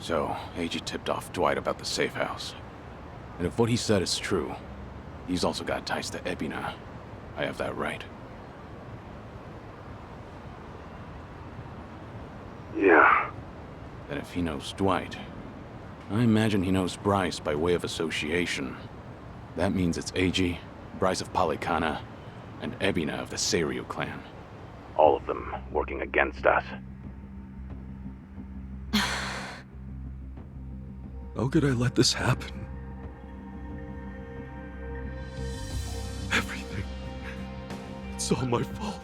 So, Eiji tipped off Dwight about the safe house. And if what he said is true, he's also got ties to Ebina. I have that right. Yeah. Then if he knows Dwight, I imagine he knows Bryce by way of association. That means it's Eiji, Bryce of Polycana, and Ebina of the Seiryu clan. All of them working against us. How could I let this happen? Everything. It's all my fault.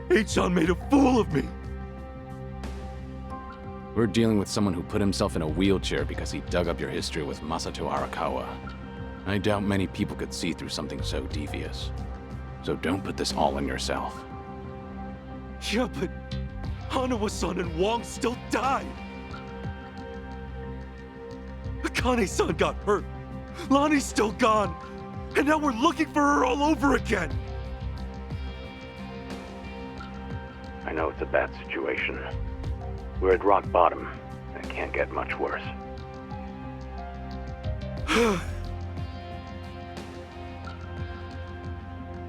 H-chan made a fool of me. We're dealing with someone who put himself in a wheelchair because he dug up your history with Masato Arakawa. I doubt many people could see through something so devious. So don't put this all on yourself. Yeah, but Hanawa-san and Wong still died. Akane-san got hurt. Lonnie's still gone. And now we're looking for her all over again. I know it's a bad situation. We're at rock bottom, and it can't get much worse.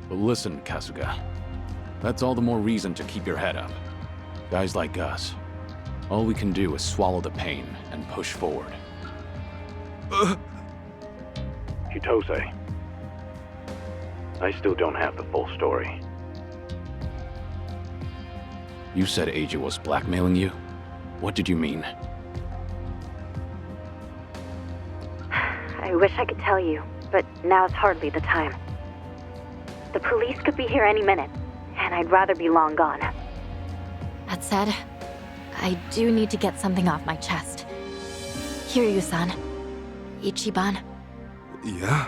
But listen, Kasuga. That's all the more reason to keep your head up. Guys like us, all we can do is swallow the pain and push forward. Chitose, I still don't have the full story. You said Eiji was blackmailing you? What did you mean? I wish I could tell you, but now's hardly the time. The police could be here any minute, and I'd rather be long gone. That said, I do need to get something off my chest. Kiryu-san. Ichiban. Yeah?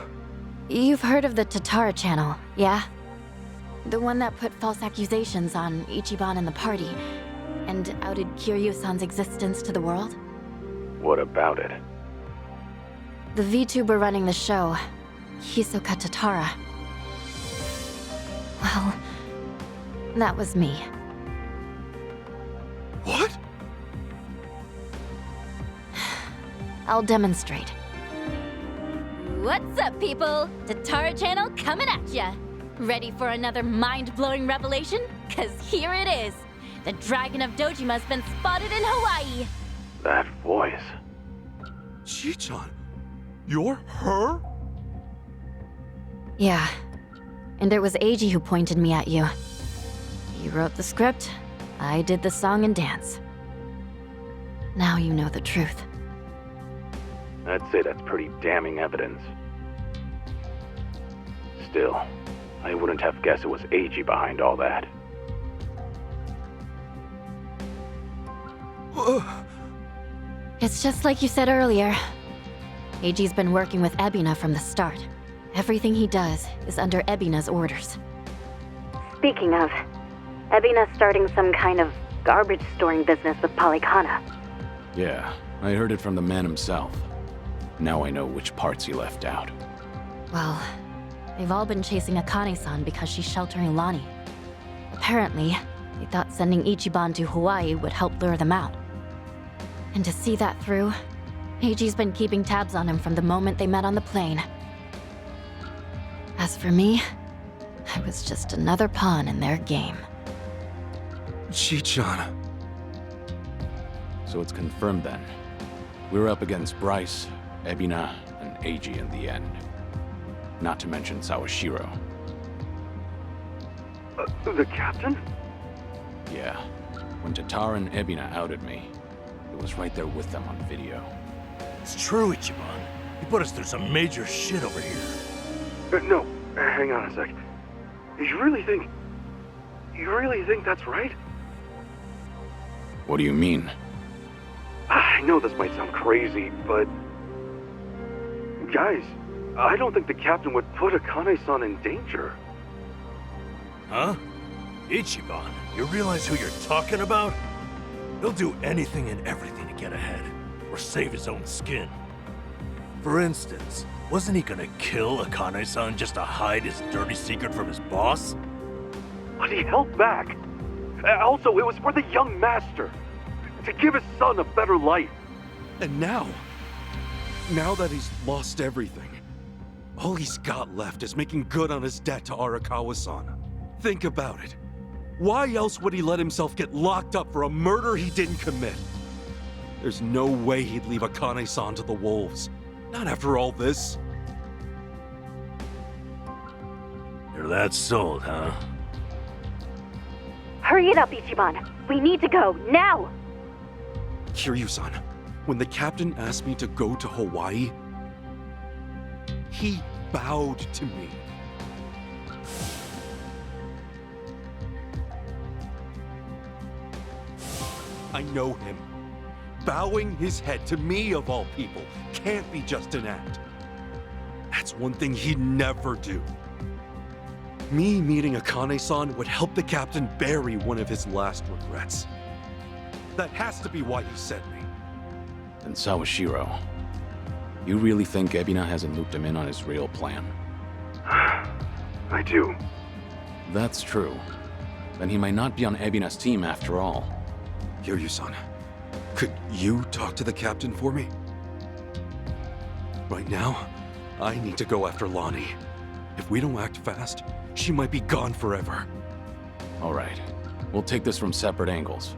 You've heard of the Tatara channel, yeah? The one that put false accusations on Ichiban and the party, and outed Kiryu-san's existence to the world? What about it? The VTuber running the show, Hisoka Tatara. Well, that was me. What? I'll demonstrate. What's up, people? Tatara channel coming at ya. Ready for another mind-blowing revelation? 'Cause here it is. The Dragon of Dojima's been spotted in Hawaii. That voice. Chi-chan, you're her? Yeah. And it was Eiji who pointed me at you. You wrote the script, I did the song and dance. Now you know the truth. I'd say that's pretty damning evidence. Still, I wouldn't have guessed it was Eiji behind all that. It's just like you said earlier. Eiji's been working with Ebina from the start. Everything he does is under Ebina's orders. Speaking of, Ebina's starting some kind of garbage storing business with Polycana. Yeah, I heard it from the man himself. Now I know which parts he left out. Well, they've all been chasing Akane-san because she's sheltering Lonnie. Apparently, they thought sending Ichiban to Hawaii would help lure them out. And to see that through, Eiji's been keeping tabs on him from the moment they met on the plane. As for me, I was just another pawn in their game. Chi-chan. So it's confirmed then. We're up against Bryce, Ebina, and Eiji in the end. Not to mention Sawashiro. The captain? Yeah. When Tatara and Ebina outed me, it was right there with them on video. It's true, Ichiban. You put us through some major shit over here. No, hang on a sec. You really think that's right? What do you mean? I know this might sound crazy, but... Guys, I don't think the captain would put Akane-san in danger. Huh? Ichiban, you realize who you're talking about? He'll do anything and everything to get ahead, or save his own skin. For instance, wasn't he gonna kill Akane-san just to hide his dirty secret from his boss? But he held back. Also, it was for the young master. To give his son a better life. And now that he's lost everything, all he's got left is making good on his debt to Arakawa-san. Think about it. Why else would he let himself get locked up for a murder he didn't commit? There's no way he'd leave Akane-san to the wolves. Not after all this. You're that sold, huh? Hurry it up, Ichiban. We need to go, now! Kiryu-san, when the captain asked me to go to Hawaii, he bowed to me. I know him. Bowing his head to me, of all people, can't be just an act. That's one thing he'd never do. Me meeting Akane-san would help the captain bury one of his last regrets. That has to be why he sent me. And Sawashiro, you really think Ebina hasn't looped him in on his real plan? I do. That's true. Then he might not be on Ebina's team after all. Kiryu-san, could you talk to the captain for me? Right now, I need to go after Lonnie. If we don't act fast, she might be gone forever. All right. We'll take this from separate angles.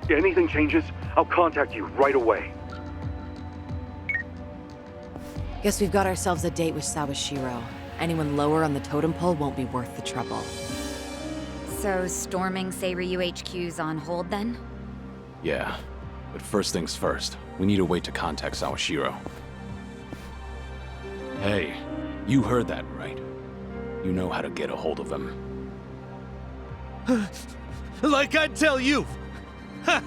If anything changes, I'll contact you right away. Guess we've got ourselves a date with Sawashiro. Anyone lower on the totem pole won't be worth the trouble. So, storming Seiryu HQ's on hold then? Yeah. But first things first, we need a way to contact Sawashiro. Hey, you heard that right. You know how to get a hold of him. Like I'd tell you! Ha!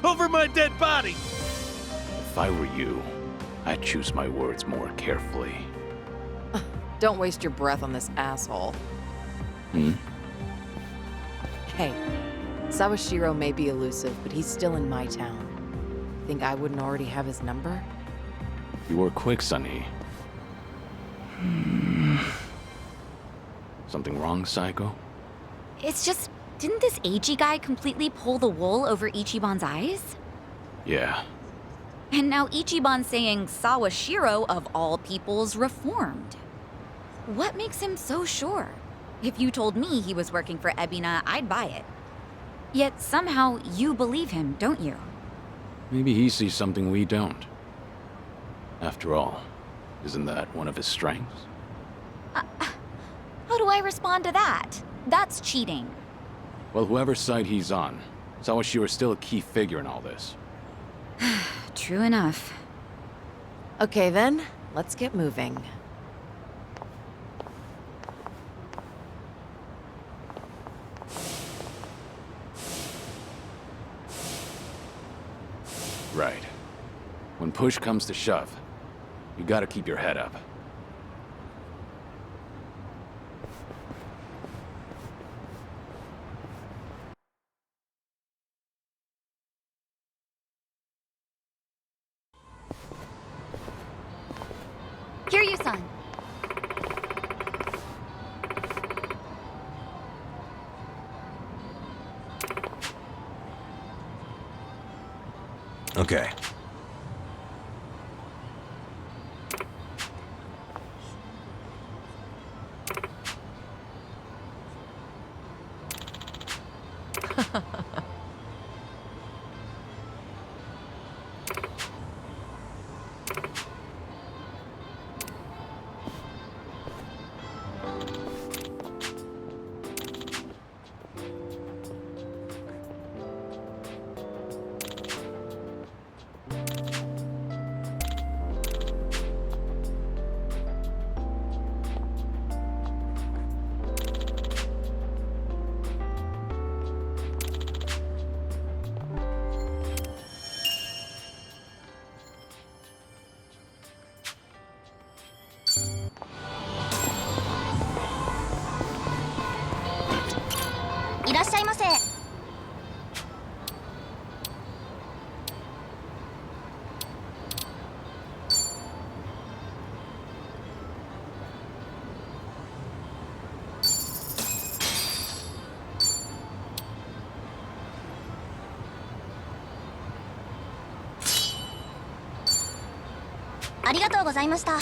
Over my dead body! If I were you, I'd choose my words more carefully. Don't waste your breath on this asshole. Hey, Sawashiro may be elusive, but he's still in my town. Think I wouldn't already have his number? You were quick, Sonny. Something wrong, Psycho? It's just, didn't this AG guy completely pull the wool over Ichiban's eyes? Yeah. And now Ichiban's saying Sawashiro, of all people's, reformed. What makes him so sure? If you told me he was working for Ebina, I'd buy it. Yet somehow you believe him, don't you? Maybe he sees something we don't. After all, isn't that one of his strengths? How do I respond to that? That's cheating. Well, whoever's side he's on, Sawashiro's still a key figure in all this. True enough. Okay then, let's get moving. Right. When push comes to shove, you gotta keep your head up. Kiryu-san. Okay. ありがとうございました。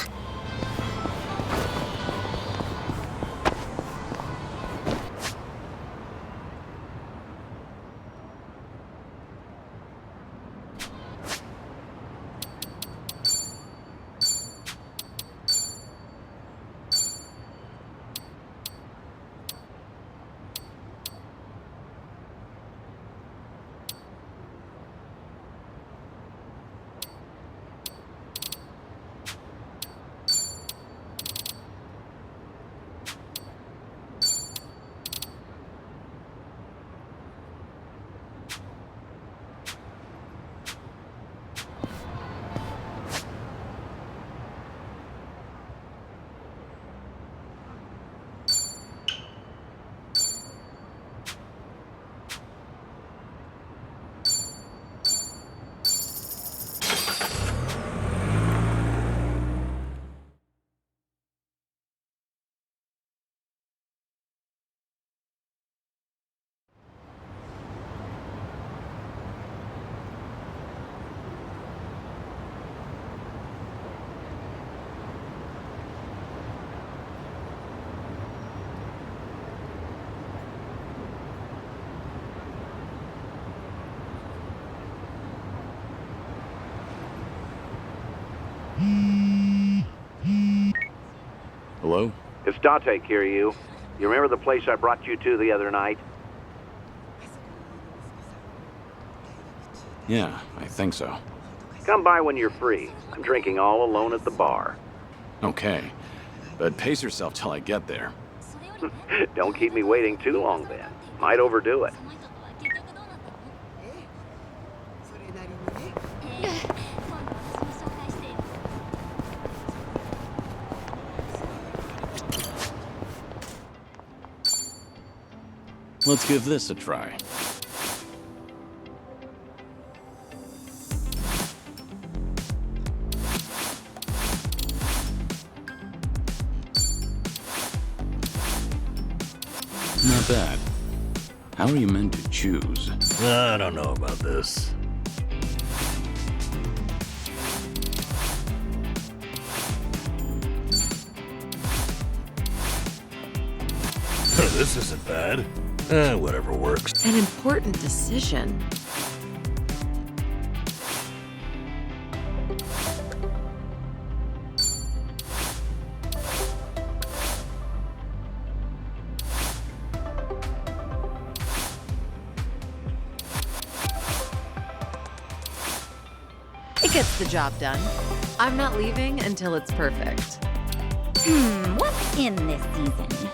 Hello? It's Date, Kiryu. You remember the place I brought you to the other night? Yeah, I think so. Come by when you're free. I'm drinking all alone at the bar. Okay, but pace yourself till I get there. Don't keep me waiting too long then. Might overdo it. Let's give this a try. Not bad. How are you meant to choose? I don't know about this. This isn't bad. Whatever works. An important decision. It gets the job done. I'm not leaving until it's perfect. What's in this season?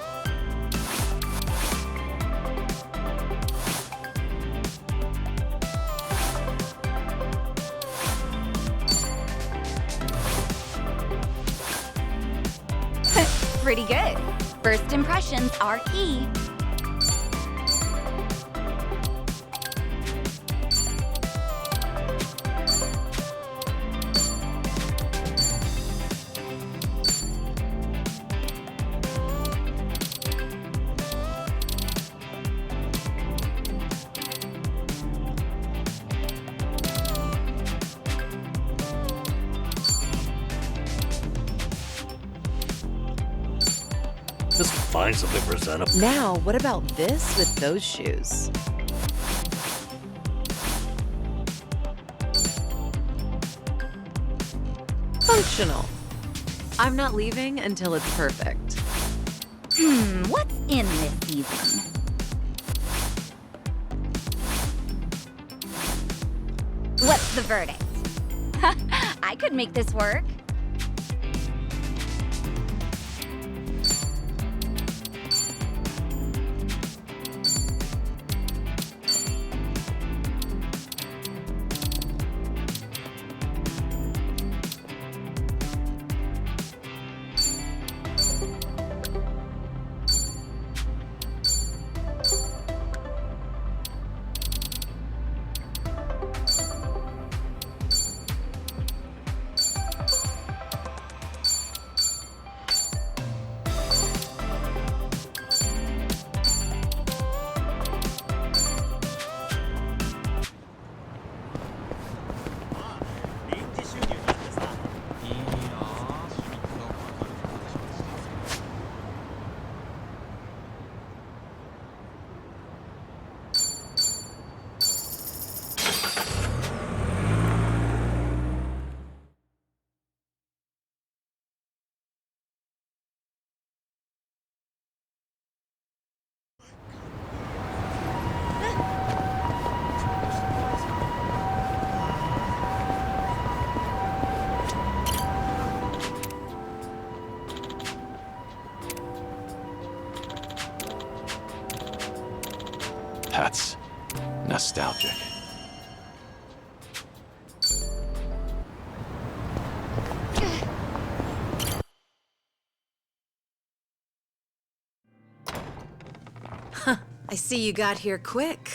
Pretty good. First impressions are key. Just find something presentable. Now, what about this with those shoes? Functional. I'm not leaving until it's perfect. What's in this season? What's the verdict? I could make this work. That's nostalgic. I see you got here quick.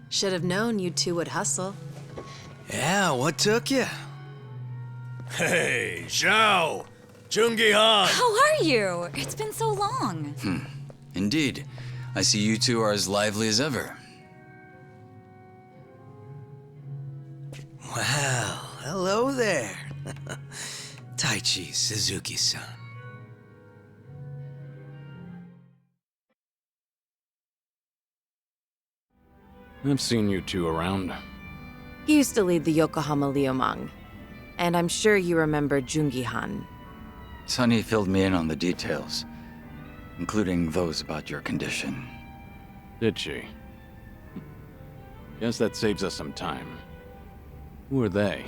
Should have known you two would hustle. Yeah, what took you? Hey, Zhao! Jungi-han! How are you? It's been so long. Indeed. I see you two are as lively as ever. Well, hello there. Taichi Suzuki-san. I've seen you two around. He used to lead the Yokohama Liumang. And I'm sure you remember Jungi-han. Sunny filled me in on the details, including those about your condition. Did she? Guess that saves us some time. Who are they?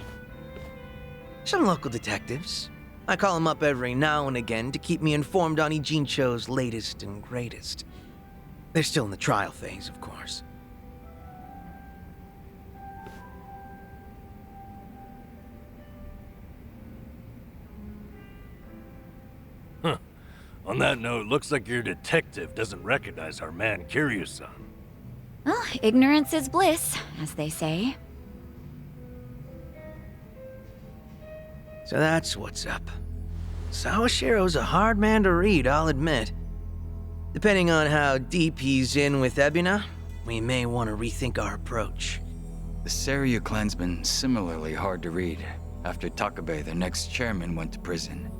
Some local detectives. I call them up every now and again to keep me informed on Ijincho's latest and greatest. They're still in the trial phase, of course. On that note, looks like your detective doesn't recognize our man Kiryu-san. Well, ignorance is bliss, as they say. So that's what's up. Sawashiro's a hard man to read, I'll admit. Depending on how deep he's in with Ebina, we may want to rethink our approach. The Seiryu clan's been similarly hard to read after Takabe, their next chairman, went to prison.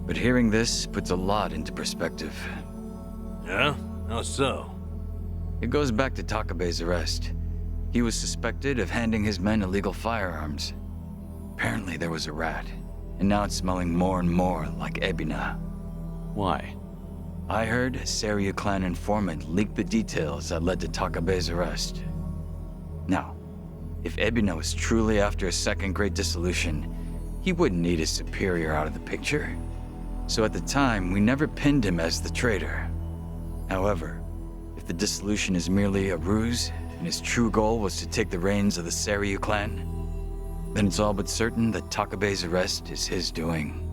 But hearing this puts a lot into perspective. Yeah? How so? It goes back to Takabe's arrest. He was suspected of handing his men illegal firearms. Apparently there was a rat, and now it's smelling more and more like Ebina. Why? I heard a Seiryu clan informant leaked the details that led to Takabe's arrest. Now, if Ebina was truly after a second-grade dissolution, he wouldn't need his superior out of the picture. So at the time, we never pinned him as the traitor. However, if the dissolution is merely a ruse, and his true goal was to take the reins of the Seiryu clan, then it's all but certain that Takabe's arrest is his doing.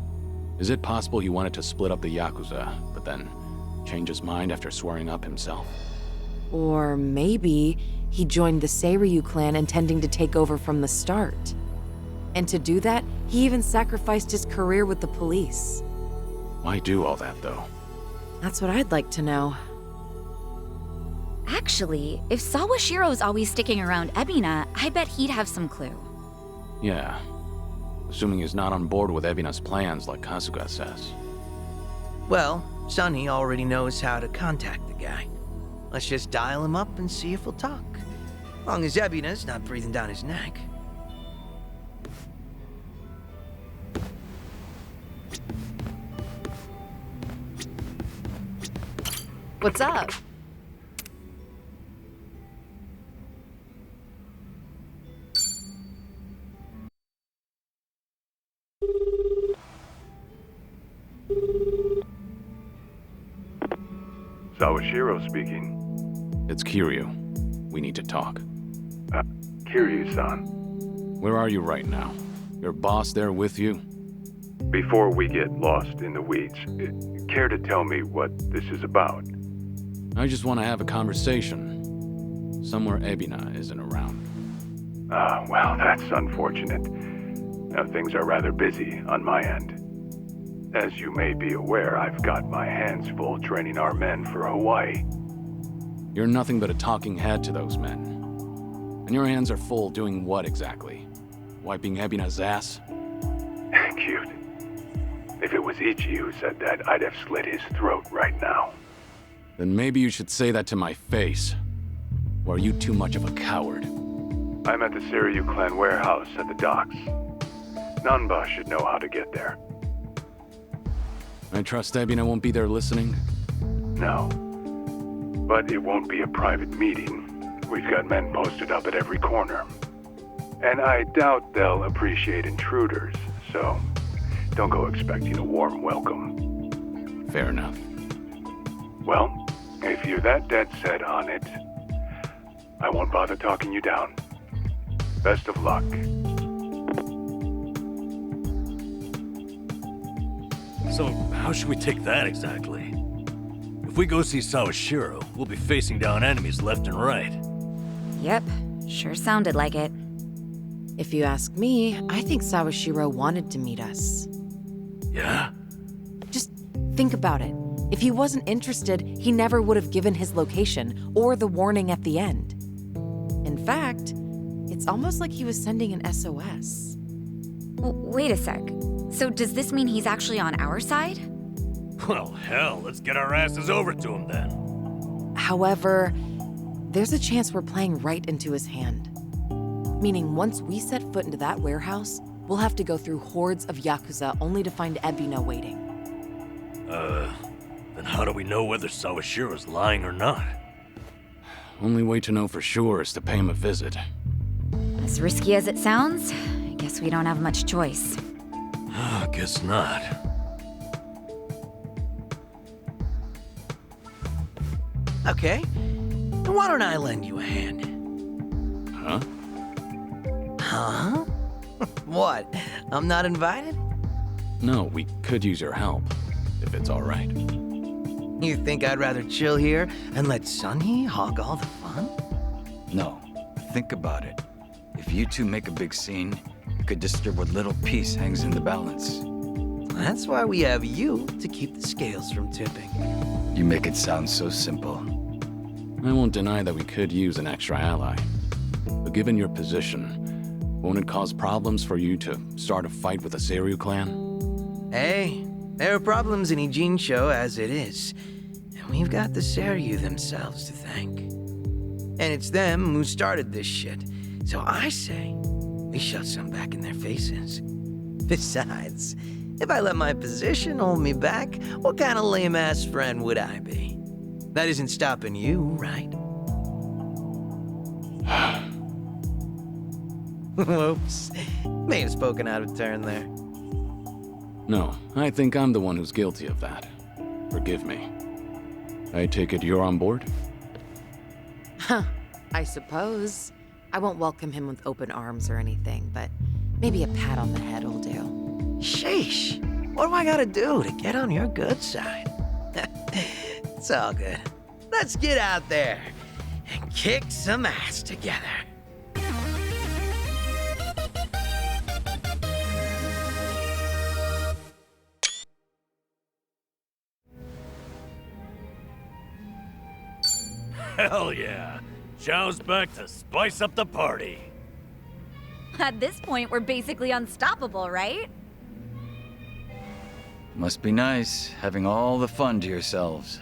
Is it possible he wanted to split up the YAKUZA, but then change his mind after swearing up himself? Or maybe he joined the Seiryu clan intending to take over from the start. And to do that, he even sacrificed his career with the police. Why do all that, though? That's what I'd like to know. Actually, if Sawashiro's always sticking around Ebina, I bet he'd have some clue. Yeah. Assuming he's not on board with Ebina's plans like Kasuga says. Well, Sunny already knows how to contact the guy. Let's just dial him up and see if he'll talk. Long as Ebina's not breathing down his neck. What's up? Sawashiro speaking. It's Kiryu. We need to talk. Kiryu-san. Where are you right now? Your boss there with you? Before we get lost in the weeds, care to tell me what this is about? I just want to have a conversation. Somewhere Ebina isn't around. Well, that's unfortunate. Now, things are rather busy on my end. As you may be aware, I've got my hands full training our men for Hawaii. You're nothing but a talking head to those men. And your hands are full doing what exactly? Wiping Ebina's ass? Cute. If it was Ichi who said that, I'd have slit his throat right now. Then maybe you should say that to my face. Or are you too much of a coward? I'm at the Seiryu clan warehouse at the docks. Nanba should know how to get there. I trust Ebina won't be there listening? No. But it won't be a private meeting. We've got men posted up at every corner. And I doubt they'll appreciate intruders, so don't go expecting a warm welcome. Fair enough. Well, if you're that dead set on it, I won't bother talking you down. Best of luck. So, how should we take that exactly? If we go see Sawashiro, we'll be facing down enemies left and right. Yep, sure sounded like it. If you ask me, I think Sawashiro wanted to meet us. Yeah? Just think about it. If he wasn't interested, he never would have given his location or the warning at the end. In fact, it's almost like he was sending an SOS. Wait a sec. So does this mean he's actually on our side? Well, hell, let's get our asses over to him then. However, there's a chance we're playing right into his hand. Meaning once we set foot into that warehouse, we'll have to go through hordes of Yakuza only to find Ebina waiting. Then how do we know whether Sawashiro's lying or not? Only way to know for sure is to pay him a visit. As risky as it sounds, I guess we don't have much choice. Guess not. Okay, why don't I lend you a hand? Huh? Huh? What? I'm not invited? No, we could use your help, if it's all right. You think I'd rather chill here and let Sunny hog all the fun? No, think about it. If you two make a big scene, it could disturb what little peace hangs in the balance. That's why we have you to keep the scales from tipping. You make it sound so simple. I won't deny that we could use an extra ally. But given your position, won't it cause problems for you to start a fight with the Seiryu clan? Hey, there are problems in Ijincho as it is. And we've got the Seiryu themselves to thank. And it's them who started this shit. So I say, we shove some back in their faces. Besides, if I let my position hold me back, what kind of lame-ass friend would I be? That isn't stopping you, right? Whoops. May have spoken out of turn there. No, I think I'm the one who's guilty of that. Forgive me. I take it you're on board? Huh, I suppose. I won't welcome him with open arms or anything, but maybe a pat on the head will do. Sheesh. What do I gotta do to get on your good side? It's all good. Let's get out there and kick some ass together. Hell yeah! Zhao's back to spice up the party. At this point, we're basically unstoppable, right? Must be nice, having all the fun to yourselves.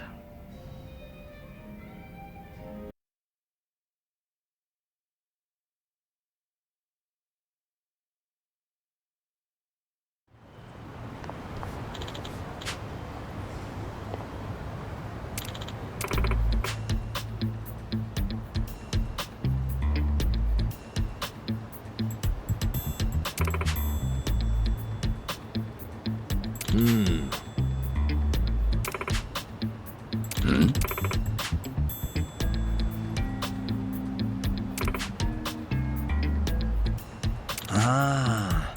Ah.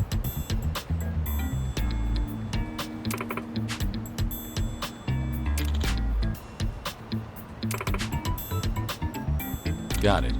Got it.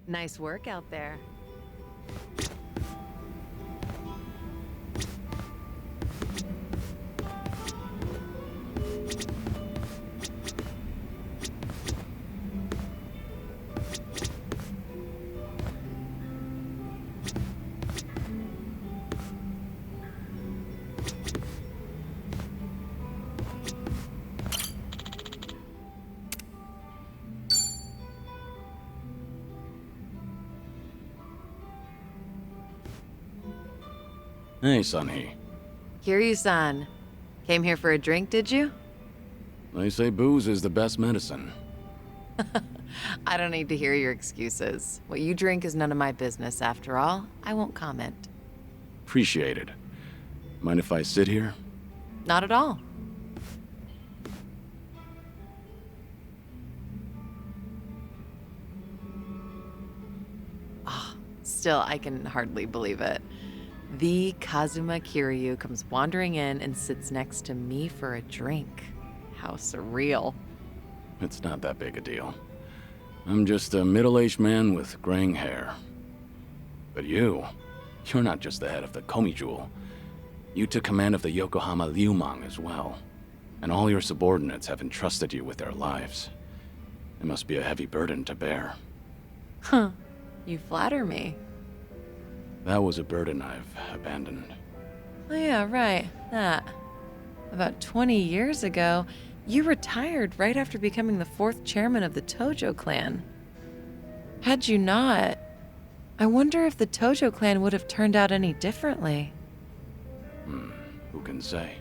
Nice work out there. Hey, Sunhee. Kiryu-san, came here for a drink, did you? They say booze is the best medicine. I don't need to hear your excuses. What you drink is none of my business, after all. I won't comment. Appreciate it. Mind if I sit here? Not at all. Still, I can hardly believe it. The Kazuma Kiryu comes wandering in and sits next to me for a drink. How surreal. It's not that big a deal. I'm just a middle-aged man with graying hair. But you're not just the head of the Komijul. You took command of the Yokohama Liumang as well. And all your subordinates have entrusted you with their lives. It must be a heavy burden to bear. Huh. You flatter me. That was a burden I've abandoned. Oh yeah, right. That. About 20 years ago, you retired right after becoming the 4th chairman of the Tojo clan. Had you not, I wonder if the Tojo clan would have turned out any differently. Who can say?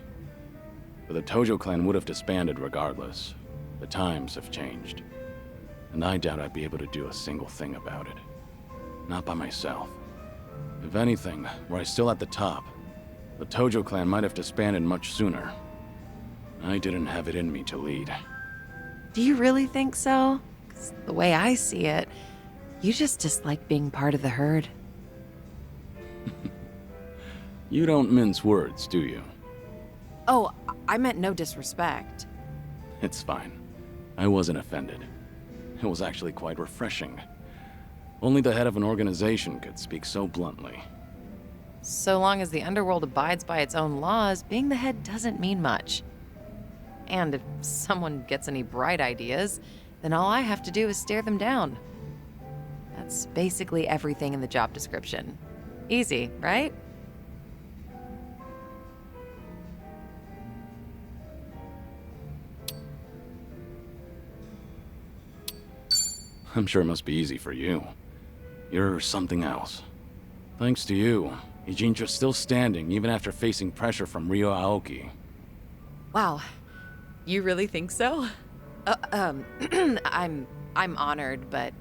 But the Tojo clan would have disbanded regardless. The times have changed. And I doubt I'd be able to do a single thing about it. Not by myself. If anything, were I still at the top, the Tojo clan might have disbanded much sooner. I didn't have it in me to lead. Do you really think so? 'Cause the way I see it, you just dislike being part of the herd. You don't mince words, do you? Oh, I meant no disrespect. It's fine. I wasn't offended. It was actually quite refreshing. Only the head of an organization could speak so bluntly. So long as the underworld abides by its own laws, being the head doesn't mean much. And if someone gets any bright ideas, then all I have to do is stare them down. That's basically everything in the job description. Easy, right? I'm sure it must be easy for you. You're something else. Thanks to you, Ijincha's still standing even after facing pressure from Ryo Aoki. Wow. You really think so? I'm honored, but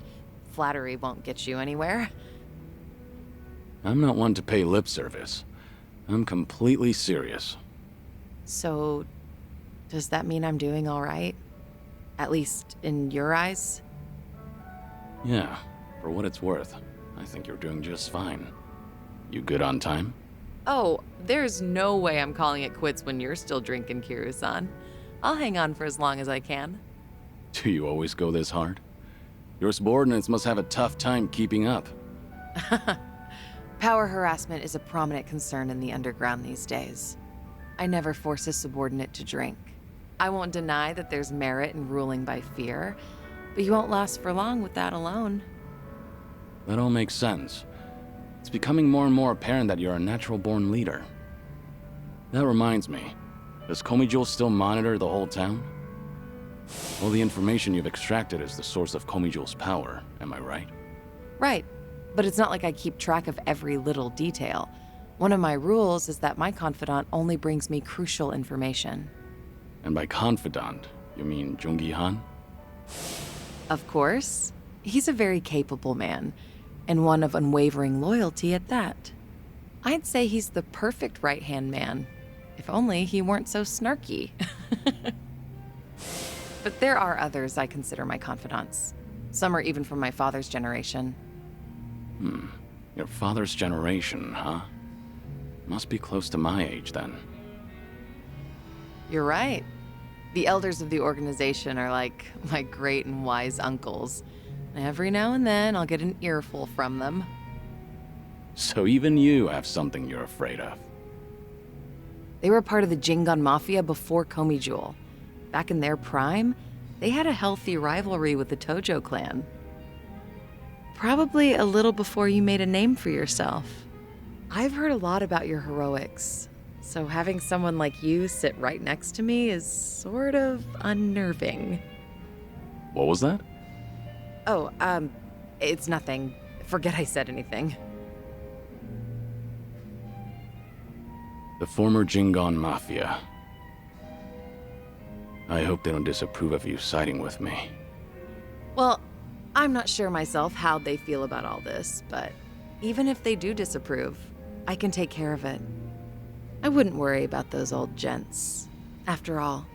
flattery won't get you anywhere. I'm not one to pay lip service. I'm completely serious. So, does that mean I'm doing all right? At least in your eyes? Yeah, for what it's worth, I think you're doing just fine. You good on time? Oh, there's no way I'm calling it quits when you're still drinking, Kiryu-san. I'll hang on for as long as I can. Do you always go this hard? Your subordinates must have a tough time keeping up. Power harassment is a prominent concern in the underground these days. I never force a subordinate to drink. I won't deny that there's merit in ruling by fear, but you won't last for long with that alone. That all makes sense. It's becoming more and more apparent that you're a natural-born leader. That reminds me, does Komijul still monitor the whole town? All the information you've extracted is the source of Komijul's power, am I right? Right, but it's not like I keep track of every little detail. One of my rules is that my confidant only brings me crucial information. And by confidant, you mean Jungi-han? Of course. He's a very capable man, and one of unwavering loyalty at that. I'd say he's the perfect right-hand man, if only he weren't so snarky. But there are others I consider my confidants. Some are even from my father's generation. Your father's generation, huh? Must be close to my age, then. You're right. The elders of the organization are like my great and wise uncles. Every now and then, I'll get an earful from them. So even you have something you're afraid of. They were part of the Jingon Mafia before Komijul. Back in their prime, they had a healthy rivalry with the Tojo clan. Probably a little before you made a name for yourself. I've heard a lot about your heroics, so having someone like you sit right next to me is sort of unnerving. What was that? Oh, it's nothing. Forget I said anything. The former Jingon Mafia. I hope they don't disapprove of you siding with me. Well, I'm not sure myself how they feel about all this, but even if they do disapprove, I can take care of it. I wouldn't worry about those old gents. After all,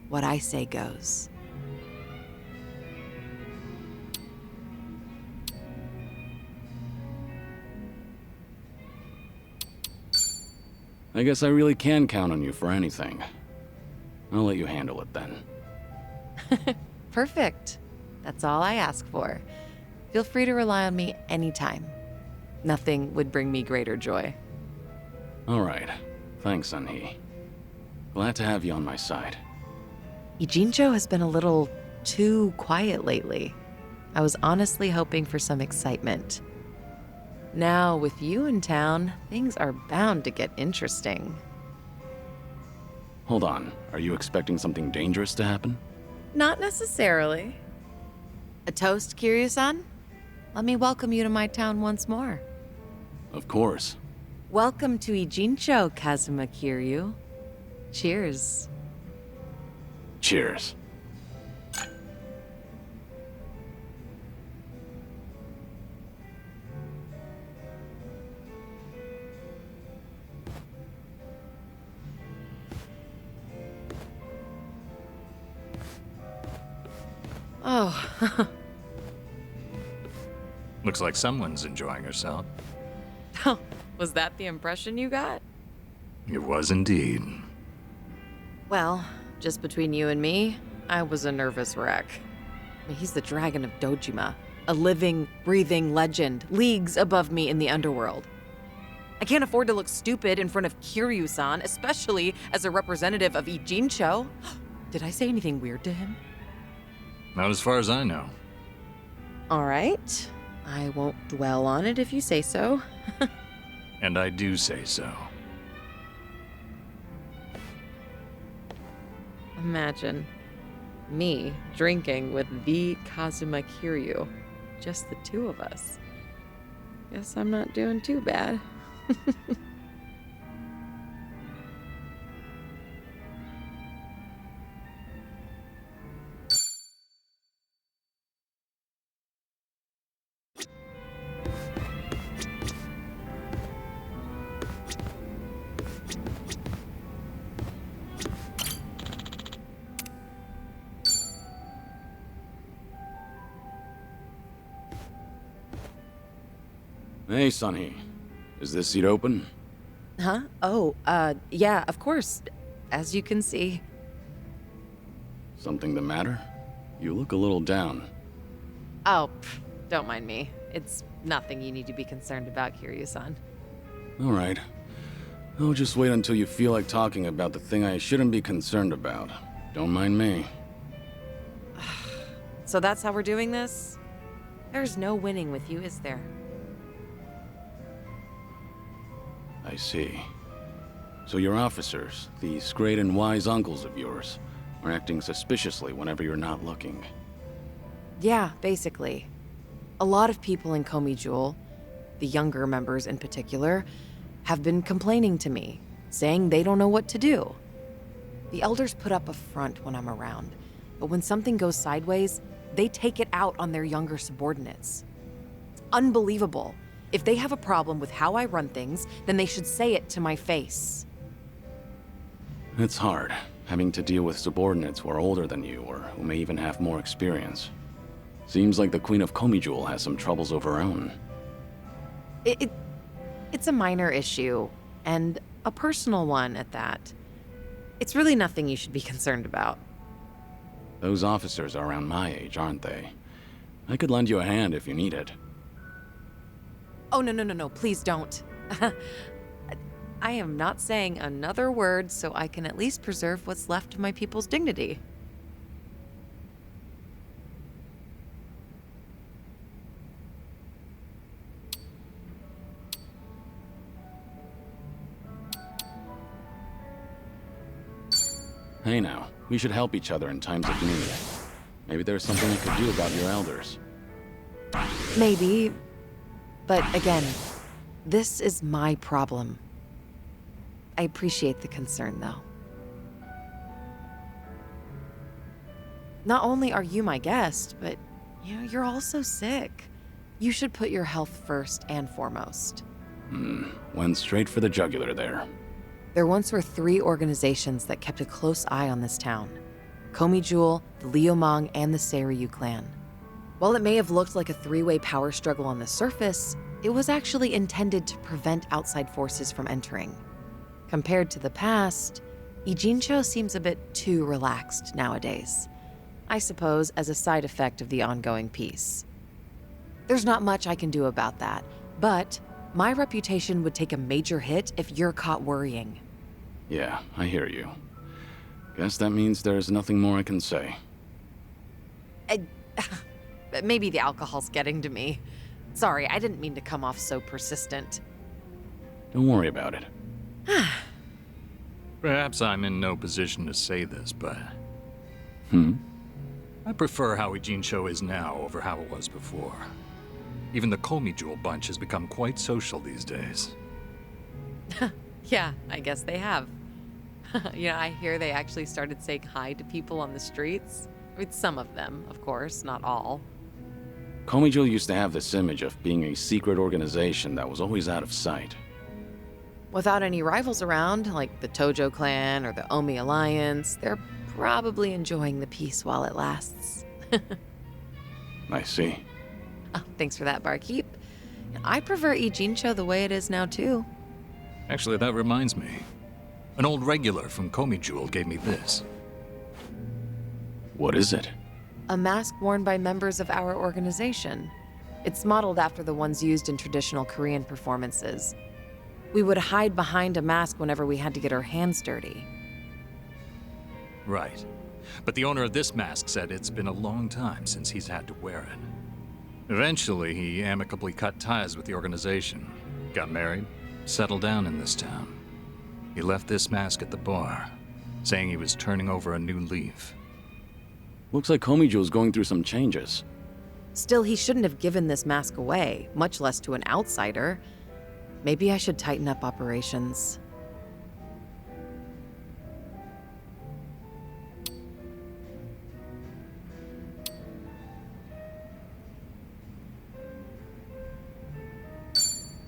what I say goes. I guess I really can count on you for anything. I'll let you handle it then. Perfect. That's all I ask for. Feel free to rely on me anytime. Nothing would bring me greater joy. All right. Thanks, Sunhee. Glad to have you on my side. Ijincho has been a little too quiet lately. I was honestly hoping for some excitement. Now, with you in town, things are bound to get interesting. Hold on. Are you expecting something dangerous to happen? Not necessarily. A toast, Kiryu-san? Let me welcome you to my town once more. Of course. Welcome to Ijincho, Kazuma Kiryu. Cheers. Cheers. Oh. Looks like someone's enjoying herself. Was that the impression you got? It was indeed. Well, just between you and me, I was a nervous wreck. I mean, he's the Dragon of Dojima, a living, breathing legend, leagues above me in the underworld. I can't afford to look stupid in front of Kiryu-san, especially as a representative of Ijincho. Did I say anything weird to him? Not as far as I know. All right. I won't dwell on it if you say so. And I do say so. Imagine me drinking with the Kazuma Kiryu. Just the two of us. Guess I'm not doing too bad. Hey, Sunhee. Is this seat open? Huh? Oh, yeah, of course. As you can see. Something the matter? You look a little down. Oh, don't mind me. It's nothing you need to be concerned about, Kiryu-san. All right. I'll just wait until you feel like talking about the thing I shouldn't be concerned about. Don't mind me. So that's how we're doing this? There's no winning with you, is there? I see. So your officers, these great and wise uncles of yours, are acting suspiciously whenever you're not looking. Yeah, basically. A lot of people in Komi Jewel, the younger members in particular, have been complaining to me, saying they don't know what to do. The elders put up a front when I'm around, but when something goes sideways, they take it out on their younger subordinates. It's unbelievable. If they have a problem with how I run things, then they should say it to my face. It's hard, having to deal with subordinates who are older than you, or who may even have more experience. Seems like the Queen of Komi Jewel has some troubles of her own. It's a minor issue, and a personal one at that. It's really nothing you should be concerned about. Those officers are around my age, aren't they? I could lend you a hand if you need it. Oh, no, please don't. I am not saying another word so I can at least preserve what's left of my people's dignity. Hey now, we should help each other in times of need. Maybe there's something you could do about your elders. Maybe. But again, this is my problem. I appreciate the concern, though. Not only are you my guest, but, you're also sick. You should put your health first and foremost. Went straight for the jugular there. There once were 3 organizations that kept a close eye on this town. Komijul, the Liumang, and the Seiryu clan. While it may have looked like a 3-way power struggle on the surface, it was actually intended to prevent outside forces from entering. Compared to the past, Ijincho seems a bit too relaxed nowadays. I suppose as a side effect of the ongoing peace. There's not much I can do about that, but my reputation would take a major hit if you're caught worrying. Yeah, I hear you. Guess that means there's nothing more I can say. Maybe the alcohol's getting to me. Sorry, I didn't mean to come off so persistent. Don't worry about it. Perhaps I'm in no position to say this, but Hmm? I prefer how Ijincho is now over how it was before. Even the Komijul bunch has become quite social these days. Yeah, I guess they have. I hear they actually started saying hi to people on the streets. I mean, some of them, of course, not all. Komijul used to have this image of being a secret organization that was always out of sight. Without any rivals around, like the Tojo clan or the Omi Alliance, they're probably enjoying the peace while it lasts. I see. Oh, thanks for that, barkeep. I prefer Ijincho the way it is now, too. Actually, that reminds me. An old regular from Komijul gave me this. What is it? A mask worn by members of our organization. It's modeled after the ones used in traditional Korean performances. We would hide behind a mask whenever we had to get our hands dirty. Right. But the owner of this mask said it's been a long time since he's had to wear it. Eventually, he amicably cut ties with the organization, got married, settled down in this town. He left this mask at the bar, saying he was turning over a new leaf. Looks like Komijul's going through some changes. Still, he shouldn't have given this mask away, much less to an outsider. Maybe I should tighten up operations.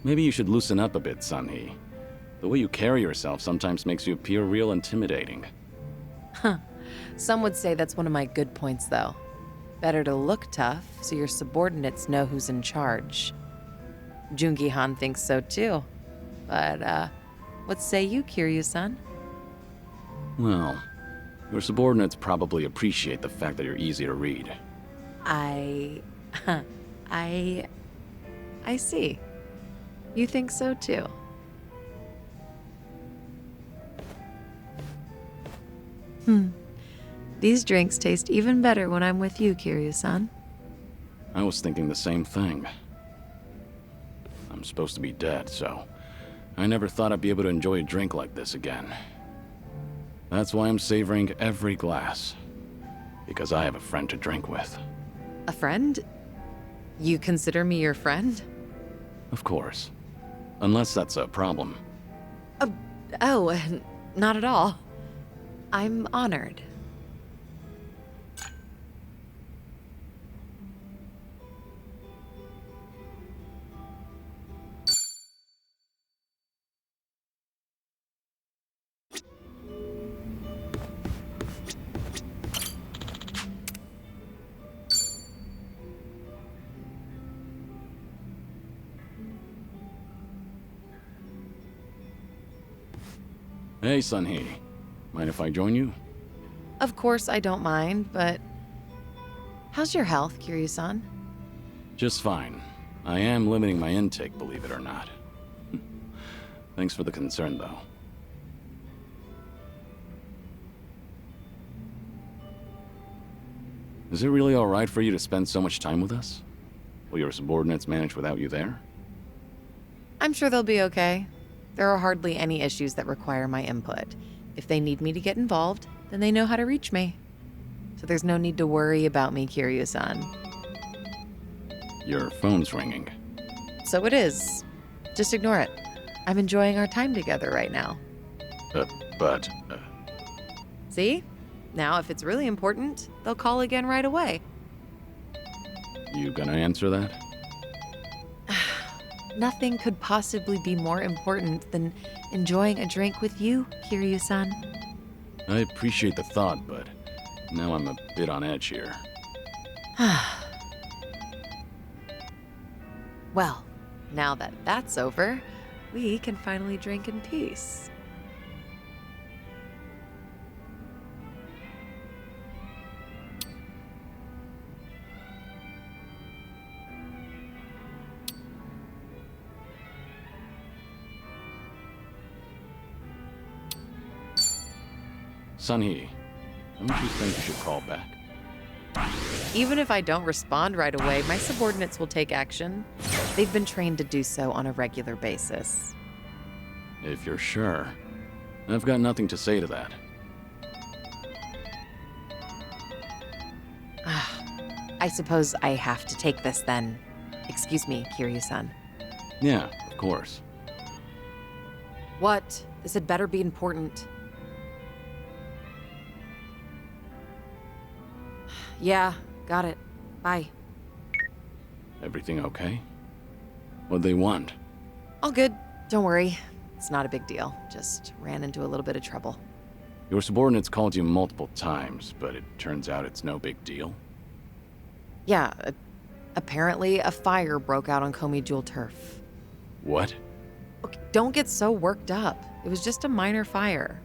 Maybe you should loosen up a bit, Sunhee. The way you carry yourself sometimes makes you appear real intimidating. Some would say that's one of my good points, though. Better to look tough, so your subordinates know who's in charge. Jungi-han thinks so, too. But, what say you, Kiryu-san? Well, your subordinates probably appreciate the fact that you're easy to read. I see. You think so, too. These drinks taste even better when I'm with you, Kiryu-san. I was thinking the same thing. I'm supposed to be dead, so I never thought I'd be able to enjoy a drink like this again. That's why I'm savoring every glass. Because I have a friend to drink with. A friend? You consider me your friend? Of course. Unless that's a problem. Oh, not at all. I'm honored. Hey, Sunhee. Mind if I join you? Of course I don't mind, but... How's your health, Kiryu-san? Just fine. I am limiting my intake, believe it or not. Thanks for the concern, though. Is it really alright for you to spend so much time with us? Will your subordinates manage without you there? I'm sure they'll be okay. There are hardly any issues that require my input. If they need me to get involved, then they know how to reach me. So there's no need to worry about me, Kiryu-san. Your phone's ringing. So it is. Just ignore it. I'm enjoying our time together right now. But, See? Now, if it's really important, they'll call again right away. you gonna answer that? Nothing could possibly be more important than enjoying a drink with you, Kiryu-san. I appreciate the thought, but now I'm a bit on edge here. Well, now that that's over, we can finally drink in peace. Sunhee, don't you think you should call back? Even if I don't respond right away, my subordinates will take action. They've been trained to do so on a regular basis. If you're sure. I've got nothing to say to that. I suppose I have to take this then. Excuse me, Kiryu-san. Yeah, of course. What? This had better be important. Yeah, got it. Bye. Everything okay? What'd they want? All good. Don't worry. It's not a big deal. Just ran into a little bit of trouble. Your subordinates called you multiple times, but it turns out it's no big deal. Yeah, apparently a fire broke out on Komi Jewel turf. What? Okay, don't get so worked up. It was just a minor fire.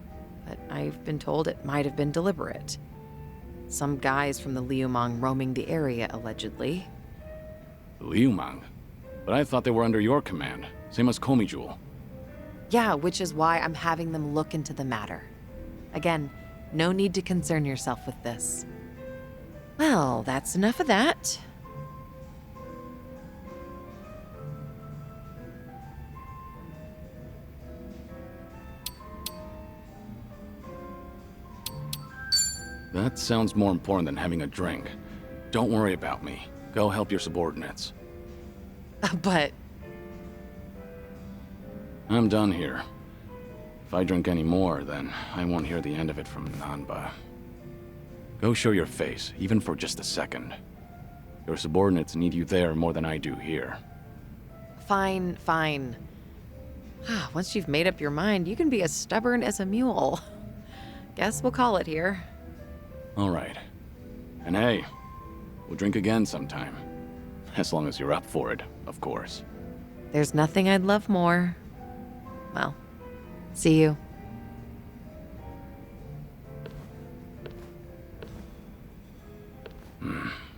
But I've been told it might have been deliberate. Some guys from the Liumang roaming the area, allegedly. Liumang? But I thought they were under your command, same as Komi Jewel. Yeah, which is why I'm having them look into the matter. Again, no need to concern yourself with this. Well, that's enough of that. That sounds more important than having a drink. Don't worry about me. Go help your subordinates. But... I'm done here. If I drink any more, then I won't hear the end of it from Nanba. Go show your face, even for just a second. Your subordinates need you there more than I do here. Fine, fine. Once you've made up your mind, you can be as stubborn as a mule. Guess we'll call it here. All right. And hey, we'll drink again sometime. As long as you're up for it, of course. There's nothing I'd love more. Well, see you.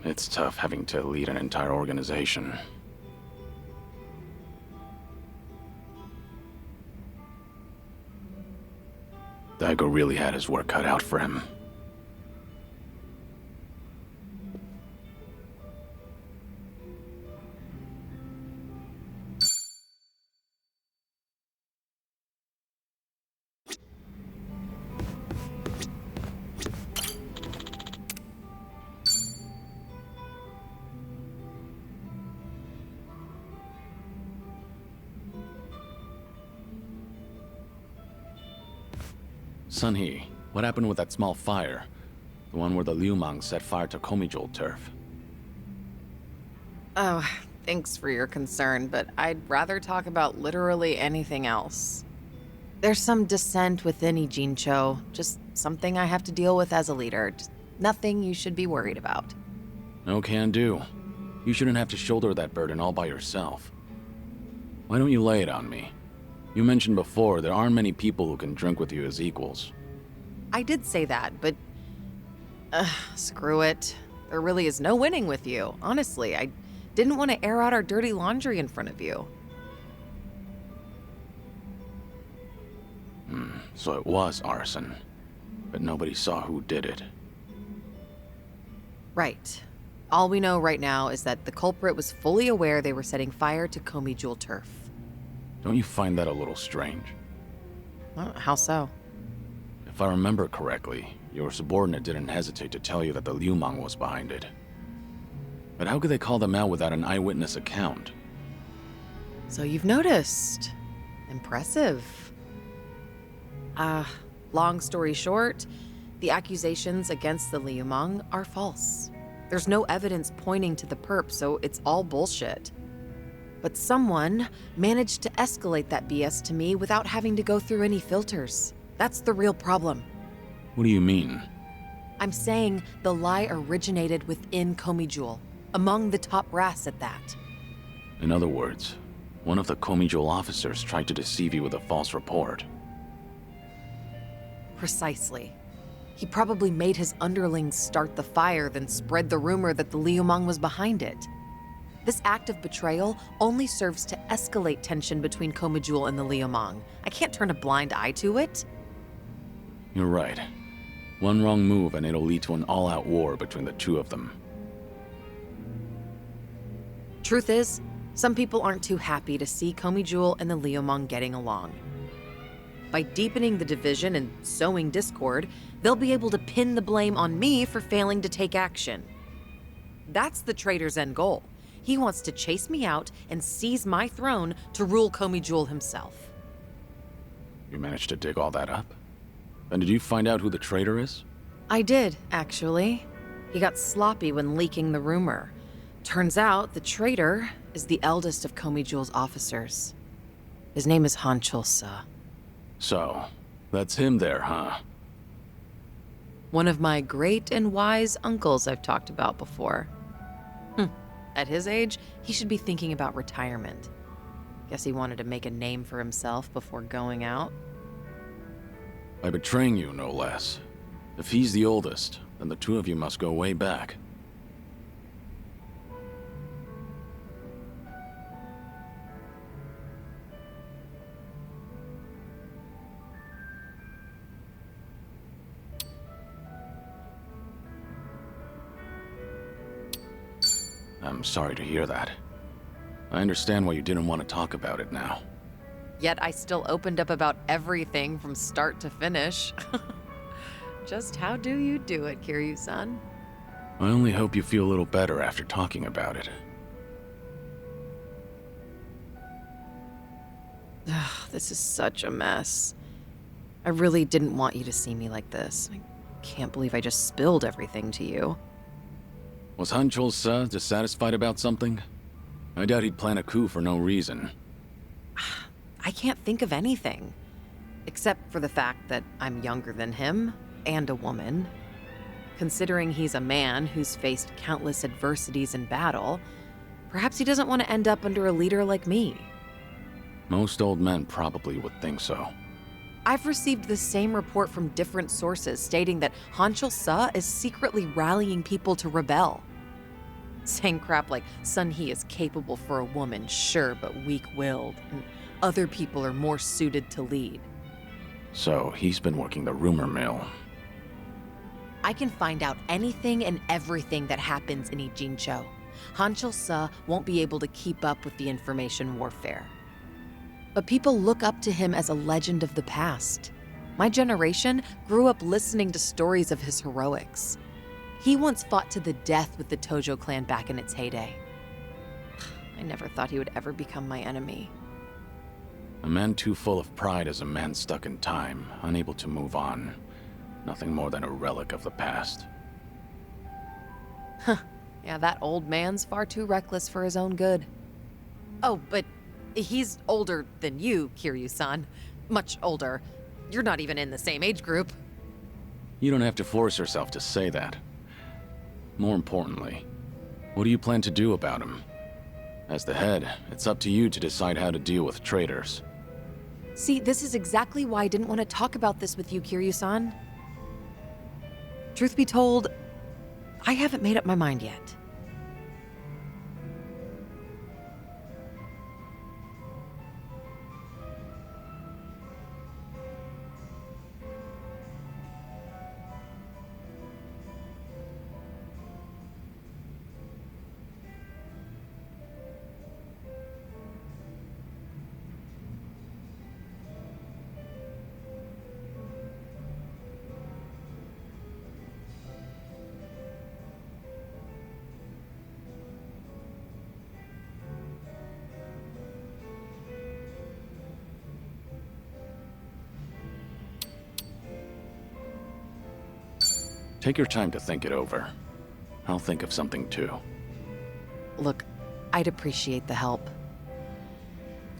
It's tough having to lead an entire organization. Daigo really had his work cut out for him. Sunhee, what happened with that small fire? The one where the Liumang set fire to Komi Jewel turf. Oh, thanks for your concern, but I'd rather talk about literally anything else. There's some dissent within Ijincho, just something I have to deal with as a leader. Just nothing you should be worried about. No can do. You shouldn't have to shoulder that burden all by yourself. Why don't you lay it on me? You mentioned before there aren't many people who can drink with you as equals. I did say that, but... screw it. There really is no winning with you, honestly. I didn't want to air out our dirty laundry in front of you. So it was arson. But nobody saw who did it. Right. All we know right now is that the culprit was fully aware they were setting fire to Komi Jewel turf. Don't you find that a little strange? Well, how so? If I remember correctly, your subordinate didn't hesitate to tell you that the Liumang was behind it. But how could they call them out without an eyewitness account? So you've noticed. Impressive. Long story short, the accusations against the Liumang are false. There's no evidence pointing to the perp, so it's all bullshit. But someone managed to escalate that BS to me without having to go through any filters. That's the real problem. What do you mean? I'm saying the lie originated within Komijul, among the top brass at that. In other words, one of the Komijul officers tried to deceive you with a false report. Precisely. He probably made his underlings start the fire, then spread the rumor that the Liumang was behind it. This act of betrayal only serves to escalate tension between Komijul and the Liumang. I can't turn a blind eye to it. You're right. One wrong move and it'll lead to an all-out war between the two of them. Truth is, some people aren't too happy to see Komijul and the Liumang getting along. By deepening the division and sowing discord, they'll be able to pin the blame on me for failing to take action. That's the traitor's end goal. He wants to chase me out and seize my throne to rule Komijul himself. You managed to dig all that up? And did you find out who the traitor is? I did, actually. He got sloppy when leaking the rumor. Turns out the traitor is the eldest of Komijul's officers. His name is Hanchul-sa. So, that's him there, huh? One of my great and wise uncles I've talked about before. At his age, he should be thinking about retirement. Guess he wanted to make a name for himself before going out. By betraying you, no less. If he's the oldest, then the two of you must go way back. I'm sorry to hear that. I understand why you didn't want to talk about it now. Yet I still opened up about everything from start to finish. Just how do you do it, Kiryu-san? I only hope you feel a little better after talking about it. This is such a mess. I really didn't want you to see me like this. I can't believe I just spilled everything to you. Was Hanchul-sa dissatisfied about something? I doubt he'd plan a coup for no reason. I can't think of anything. Except for the fact that I'm younger than him, and a woman. Considering he's a man who's faced countless adversities in battle, perhaps he doesn't want to end up under a leader like me. Most old men probably would think so. I've received the same report from different sources stating that Hanchul-sa is secretly rallying people to rebel. Saying crap like, Sun-hee is capable for a woman, sure, but weak-willed, and other people are more suited to lead. So he's been working the rumor mill. I can find out anything and everything that happens in Ijincho. Hanchul-sa won't be able to keep up with the information warfare. But people look up to him as a legend of the past. My generation grew up listening to stories of his heroics. He once fought to the death with the Tojo clan back in its heyday. I never thought he would ever become my enemy. A man too full of pride is a man stuck in time, unable to move on. Nothing more than a relic of the past. Yeah, that old man's far too reckless for his own good. Oh, but he's older than you, Kiryu-san. Much older. You're not even in the same age group. You don't have to force yourself to say that. More importantly, what do you plan to do about him? As the head, it's up to you to decide how to deal with traitors. See, this is exactly why I didn't want to talk about this with you, Kiryu-san. Truth be told, I haven't made up my mind yet. Take your time to think it over. I'll think of something too. Look, I'd appreciate the help.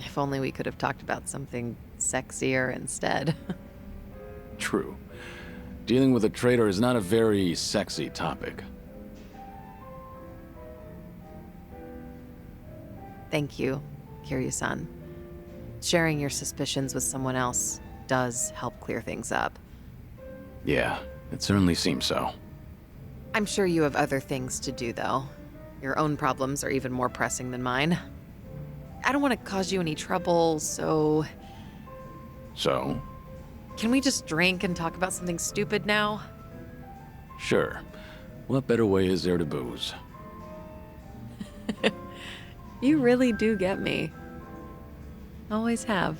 If only we could have talked about something sexier instead. True. Dealing with a traitor is not a very sexy topic. Thank you, Kiryu-san. Sharing your suspicions with someone else does help clear things up. Yeah, it certainly seems so. I'm sure you have other things to do, though. Your own problems are even more pressing than mine. I don't want to cause you any trouble, so... So? Can we just drink and talk about something stupid now? Sure. What better way is there to booze? You really do get me. Always have.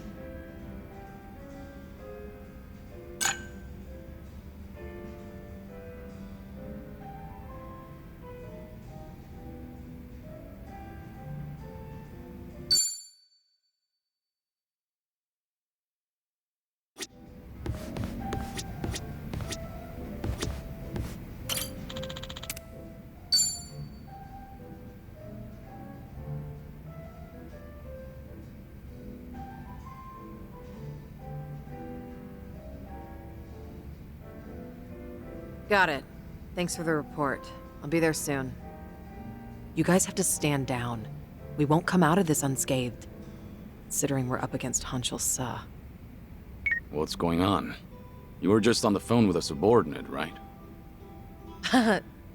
Got it. Thanks for the report. I'll be there soon. You guys have to stand down. We won't come out of this unscathed, considering we're up against Hanchul Sa. What's going on? You were just on the phone with a subordinate, right?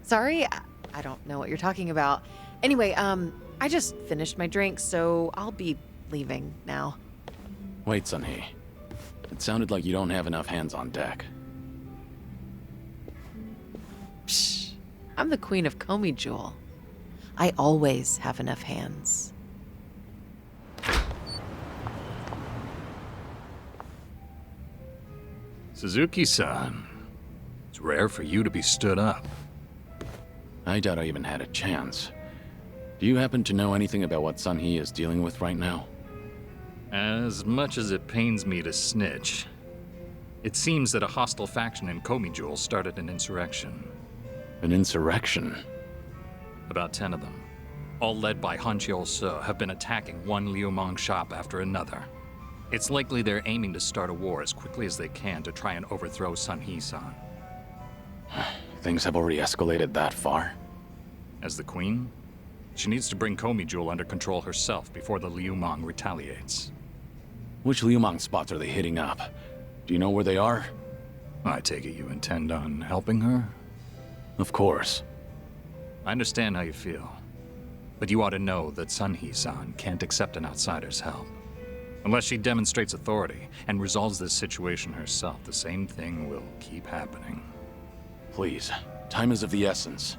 Sorry? I don't know what you're talking about. Anyway, I just finished my drink, so I'll be leaving now. Wait, Sunhee. It sounded like you don't have enough hands on deck. Psh, I'm the queen of Komi Jewel. I always have enough hands. Suzuki-san, it's rare for you to be stood up. I doubt I even had a chance. Do you happen to know anything about what Sunhee is dealing with right now? As much as it pains me to snitch, it seems that a hostile faction in Komi Jewel started an insurrection. An insurrection? About 10 of them, all led by Hanchul Sa, have been attacking one Liumang shop after another. It's likely they're aiming to start a war as quickly as they can to try and overthrow Sunhee-san. Things have already escalated that far? As the queen, she needs to bring Komi Jewel under control herself before the Liumang retaliates. Which Liumang spots are they hitting up? Do you know where they are? I take it you intend on helping her? Of course. I understand how you feel, but you ought to know that Sunhee-san can't accept an outsider's help. Unless she demonstrates authority and resolves this situation herself, the same thing will keep happening. Please, time is of the essence.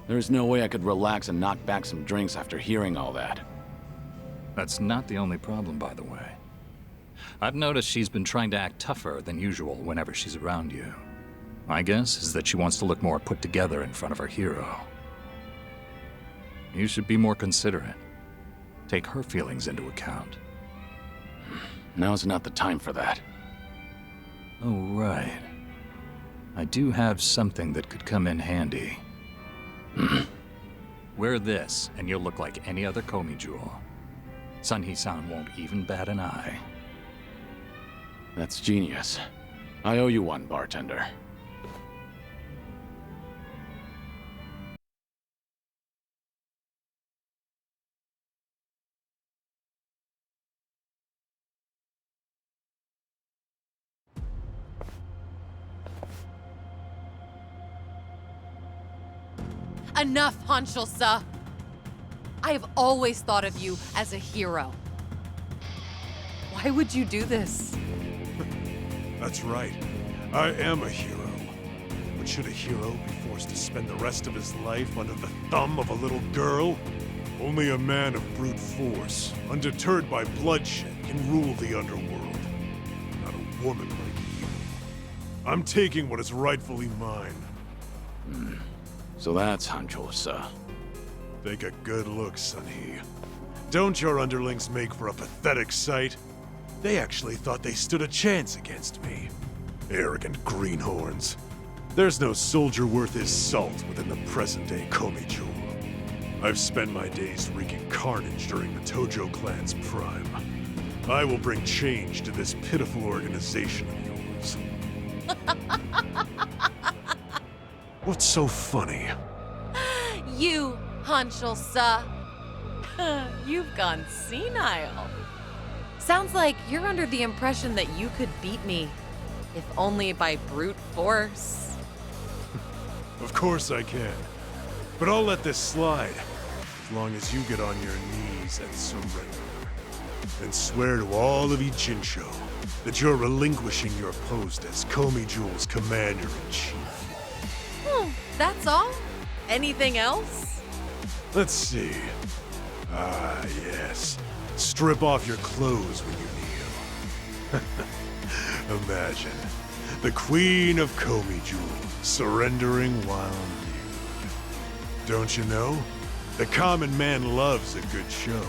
There's no way I could relax and knock back some drinks after hearing all that. That's not the only problem, by the way. I've noticed she's been trying to act tougher than usual whenever she's around you. My guess is that she wants to look more put together in front of her hero. You should be more considerate. Take her feelings into account. Now's not the time for that. Oh, right. I do have something that could come in handy. Wear this, and you'll look like any other Komi Jewel. Sunhee-san won't even bat an eye. That's genius. I owe you one, bartender. Enough, Hanchul Sa! I have always thought of you as a hero. Why would you do this? That's right. I am a hero. But should a hero be forced to spend the rest of his life under the thumb of a little girl? Only a man of brute force, undeterred by bloodshed, can rule the underworld. Not a woman like you. I'm taking what is rightfully mine. So that's Hanchul Sa. Take a good look, Sunhee. Don't your underlings make for a pathetic sight? They actually thought they stood a chance against me. Arrogant greenhorns. There's no soldier worth his salt within the present-day Komijul. I've spent my days wreaking carnage during the Tojo clan's prime. I will bring change to this pitiful organization of yours. What's so funny? You, Hanshul-sa. You've gone senile. Sounds like you're under the impression that you could beat me, if only by brute force. Of course I can. But I'll let this slide, as long as you get on your knees and surrender. And swear to all of Ichincho that you're relinquishing your post as Komijul's commander-in-chief. That's all? Anything else? Let's see. Ah, yes. Strip off your clothes when you kneel. Imagine the Queen of Komijul surrendering while nude. Don't you know? The common man loves a good show.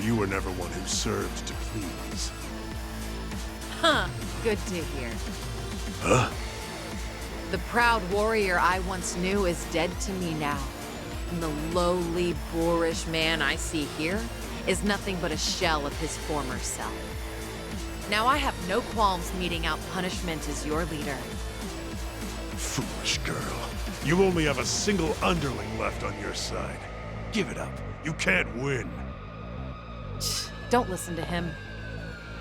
You were never one who served to please. Huh, good to hear. Huh? The proud warrior I once knew is dead to me now. And the lowly, boorish man I see here is nothing but a shell of his former self. Now I have no qualms meting out punishment as your leader. Foolish girl. You only have a single underling left on your side. Give it up. You can't win. Don't listen to him.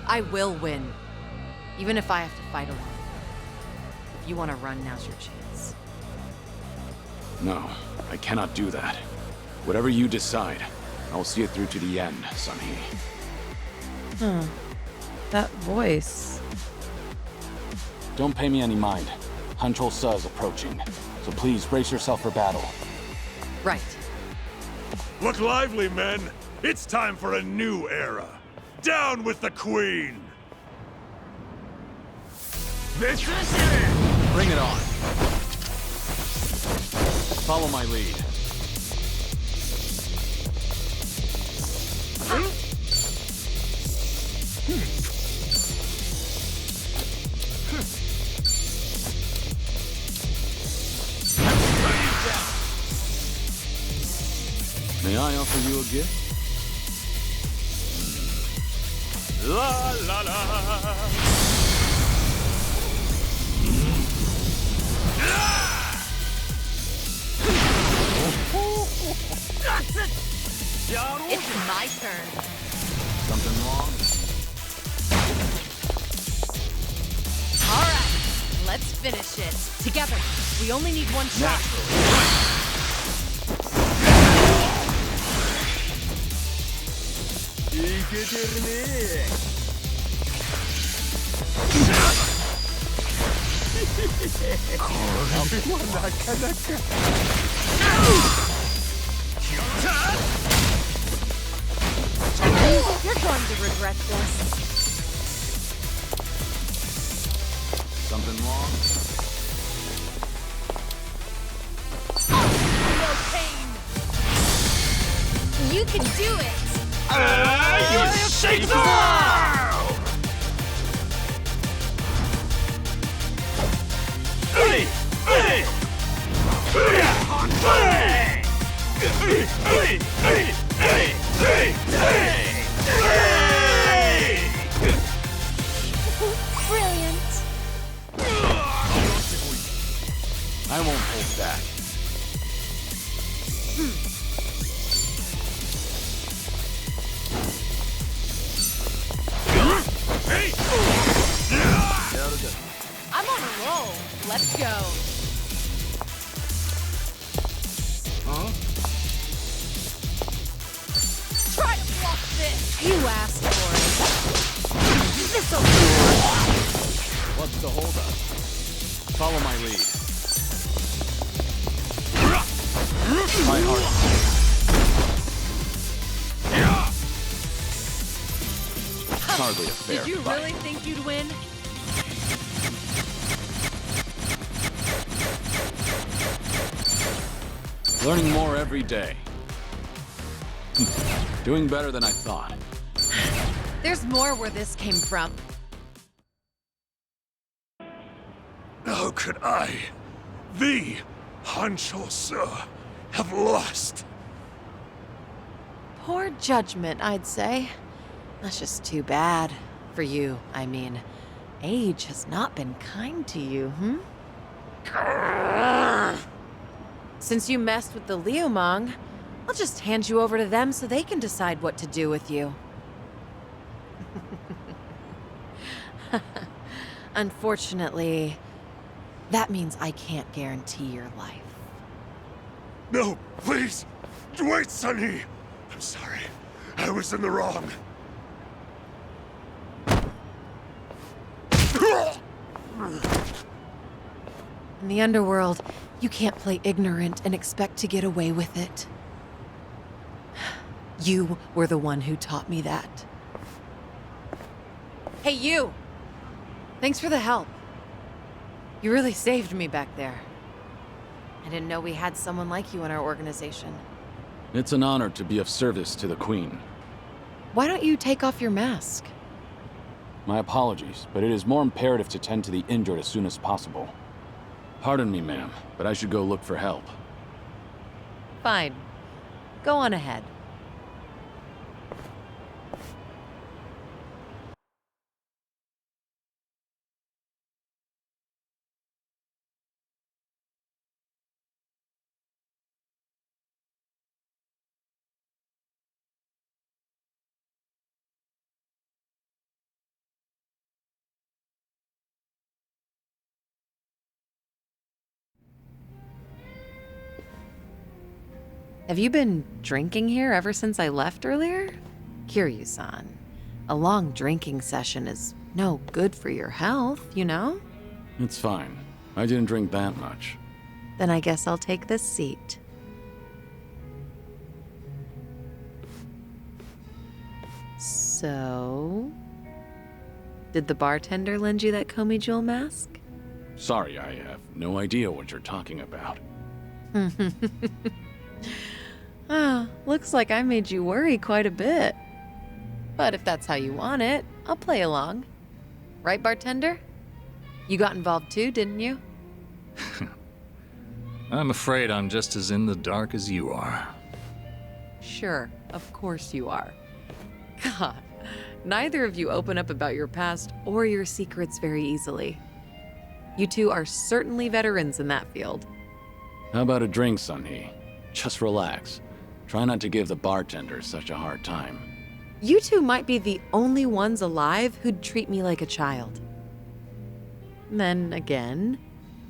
I will win. Even if I have to fight alone. If you want to run, now's your chance. No, I cannot do that. Whatever you decide, I will see it through to the end, Sunhee. That voice. Don't pay me any mind. Hanchul-sa is approaching, so please brace yourself for battle. Right. Look lively, men! It's time for a new era! Down with the Queen! Bring it on. Follow my lead. May I offer you a gift? La la la! It's my turn. Something wrong? All right, let's finish it. Together. We only need one shot. You're going to regret this. Something wrong? No pain. You can do it! You shake the world! Brilliant! I won't hold back. I'm on a roll. Let's go. Huh? Try to block this. You asked for it. This'll What's the holdup? Follow my lead. My heart. Hardly a fair Did you fight. really think you'd win? Learning more every day. Doing better than I thought. There's more where this came from. How could I, the Hancho-sa have lost. Poor judgment, I'd say. That's just too bad. For you, I mean. Age has not been kind to you, Since you messed with the Liumang, I'll just hand you over to them so they can decide what to do with you. Unfortunately, that means I can't guarantee your life. No, please! Wait, Sunny! I'm sorry. I was in the wrong. In the underworld, you can't play ignorant and expect to get away with it. You were the one who taught me that. Hey, you! Thanks for the help. You really saved me back there. I didn't know we had someone like you in our organization. It's an honor to be of service to the Queen. Why don't you take off your mask? My apologies, but it is more imperative to tend to the injured as soon as possible. Pardon me, ma'am, but I should go look for help. Fine. Go on ahead. Have you been drinking here ever since I left earlier? Kiryu-san, a long drinking session is no good for your health, you know? It's fine. I didn't drink that much. Then I guess I'll take this seat. So... did the bartender lend you that Komi Jewel mask? Sorry, I have no idea what you're talking about. Ah, looks like I made you worry quite a bit. But if that's how you want it, I'll play along. Right, bartender? You got involved too, didn't you? I'm afraid I'm just as in the dark as you are. Sure, of course you are. God, neither of you open up about your past or your secrets very easily. You two are certainly veterans in that field. How about a drink, Sunhee? Just relax. Try not to give the bartender such a hard time. You two might be the only ones alive who'd treat me like a child. Then again,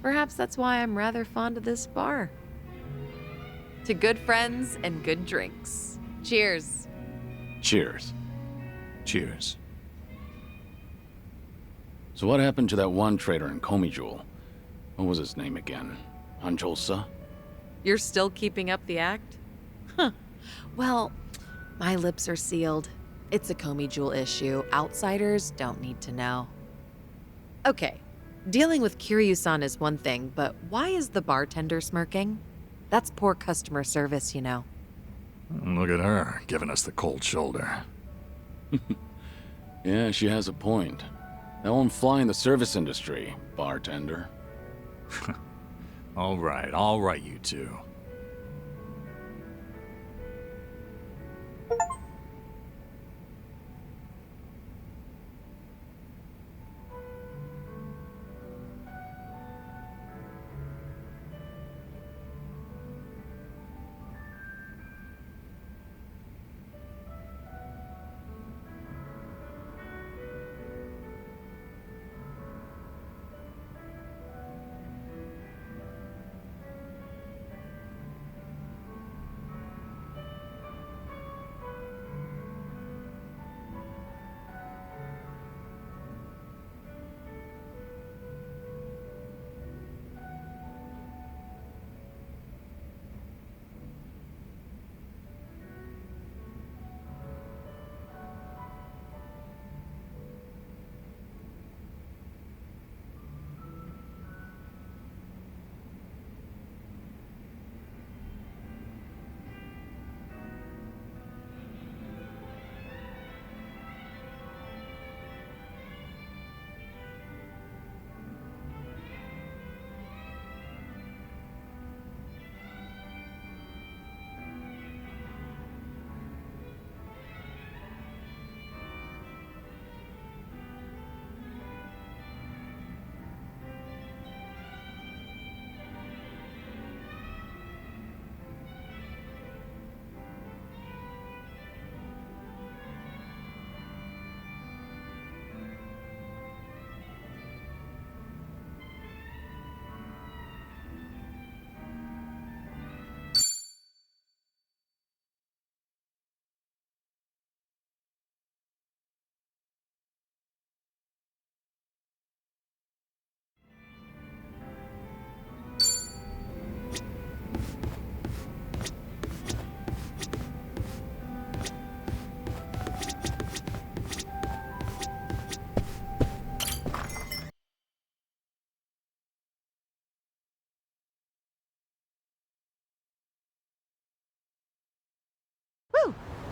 perhaps that's why I'm rather fond of this bar. To good friends and good drinks. Cheers. Cheers. Cheers. So what happened to that one trader in Komi Jewel? What was his name again? Hancho-sa? You're still keeping up the act? Huh. Well, my lips are sealed. It's a Komi Jewel issue. Outsiders don't need to know. Okay, dealing with Kiryu-san is one thing, but why is the bartender smirking? That's poor customer service, you know. Look at her, giving us the cold shoulder. Yeah, she has a point. That won't fly in the service industry, bartender. All right, you two.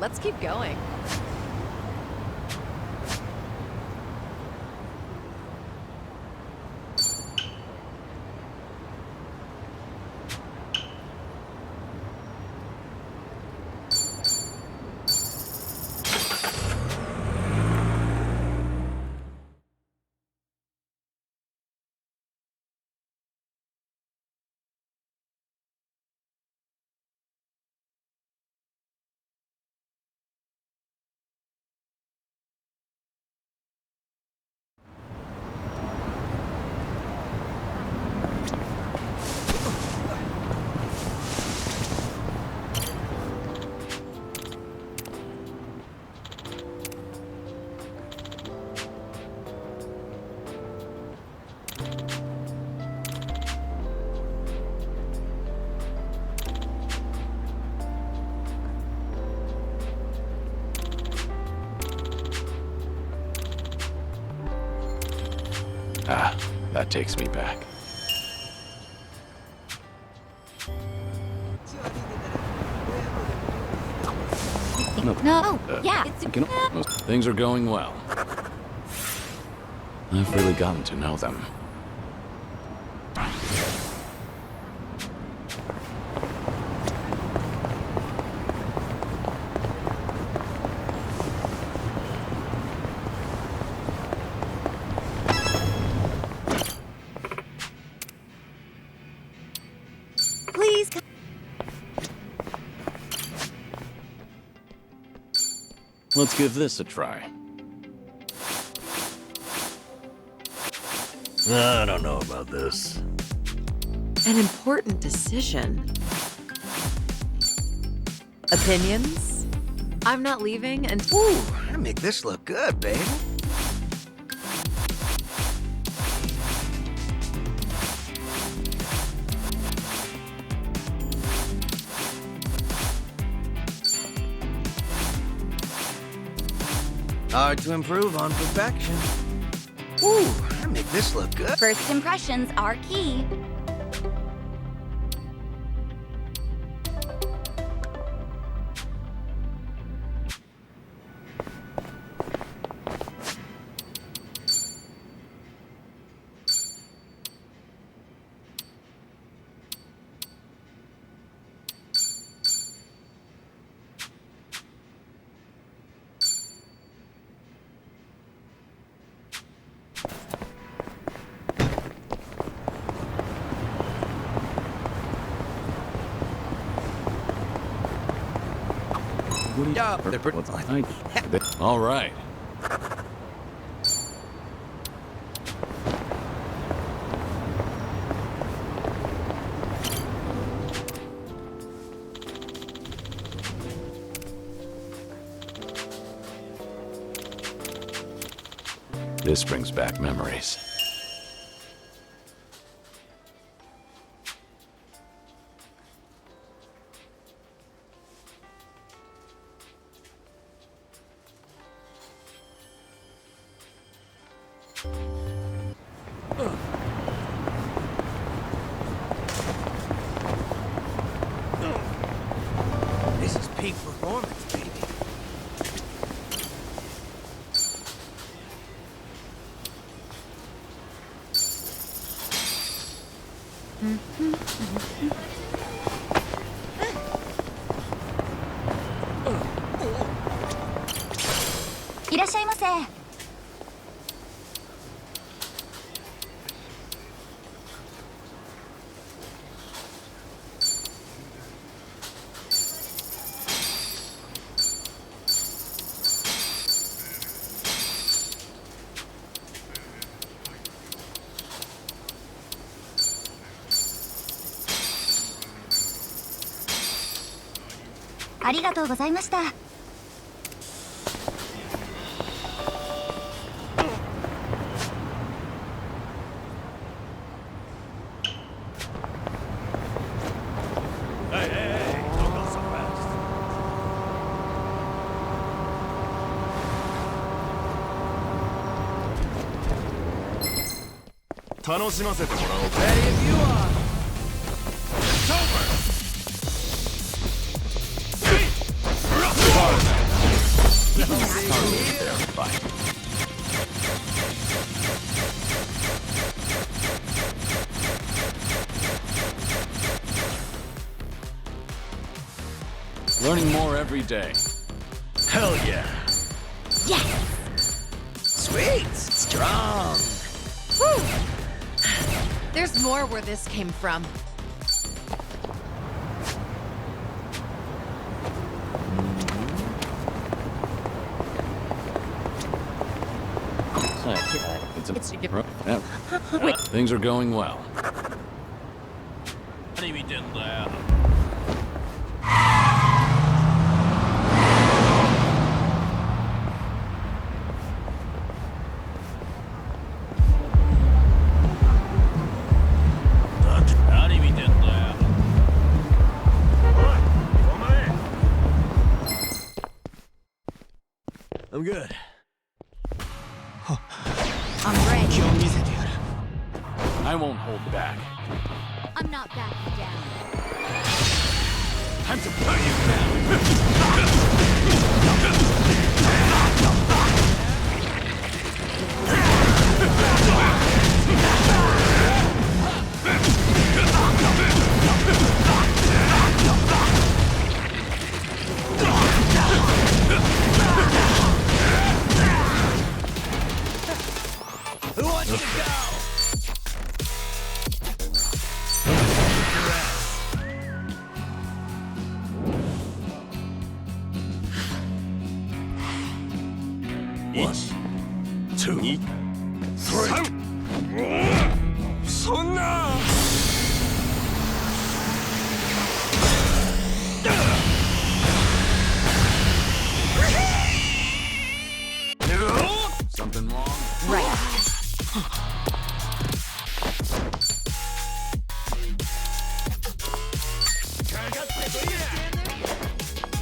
let's keep going. Ah, that takes me back. No, yeah, it's Things are going well. I've really gotten to know them. Please. Let's give this a try. I don't know about this. An important decision. Opinions? I'm not leaving until... Ooh, I make this look good, babe. Hard to improve on perfection. Ooh, I make this look good. First impressions are key. All right. This brings back memories. This is peak performance, baby. Irashaimase. Arigatou gozaimashita. Hey, don't go so fast. 楽しませてもらおうか。Ready if you are. It's over. fight. Learning more every day. Hell yeah. Yes! Sweet. Strong. Whew! There's more where this came from. Things are going well. I'm good. I'm ready. I won't hold back. I'm not backing down. Time to put you down. Who wants to go? One, two, three. Something wrong? Right.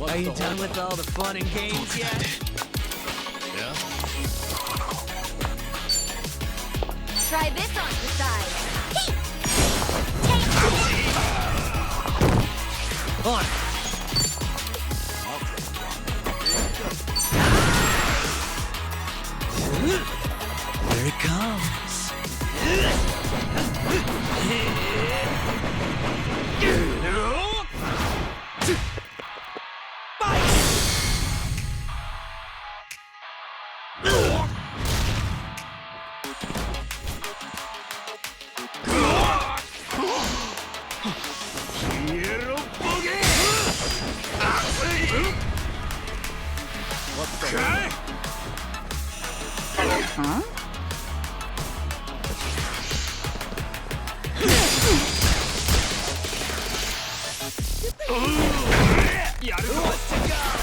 Are you done with all the fun and games yet? Yeah? Try this on the side. On. Here it comes. Huh?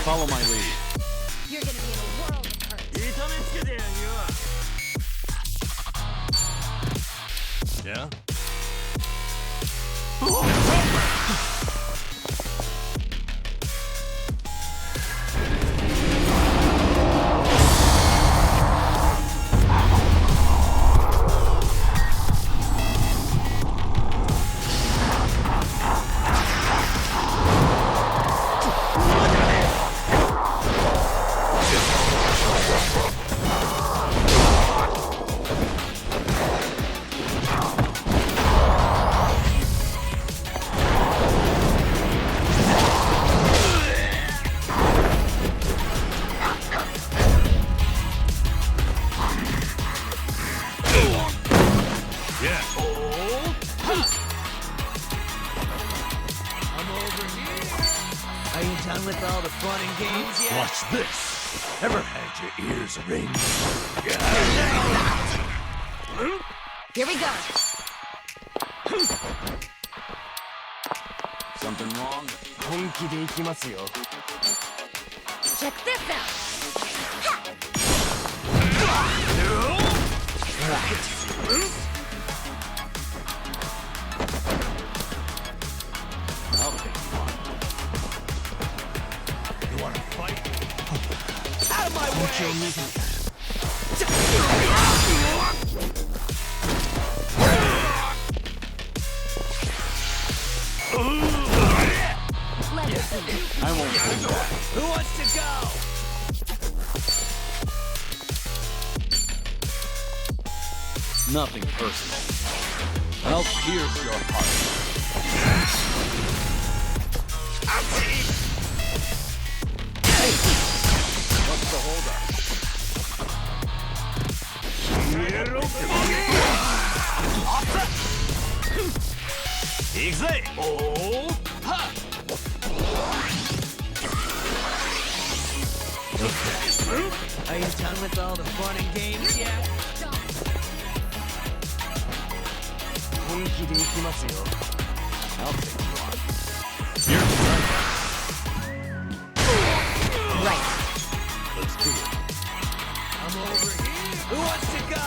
Follow my lead. You're gonna be in a world of hurt. Yeah? Are you done with all the fun and games yet? Watch this. Ever had your ears ringed? Here we go. Something wrong? Check this out. I'll take you on. You wanna fight? Out of my way! Let's see. I won't hold back. Who wants to go? Nothing personal. I'll pierce your heart. What's the holdup? Are you done with all the fun and games yet? I'll take you on. Right. Let's do it. I'm over here. Who wants to go?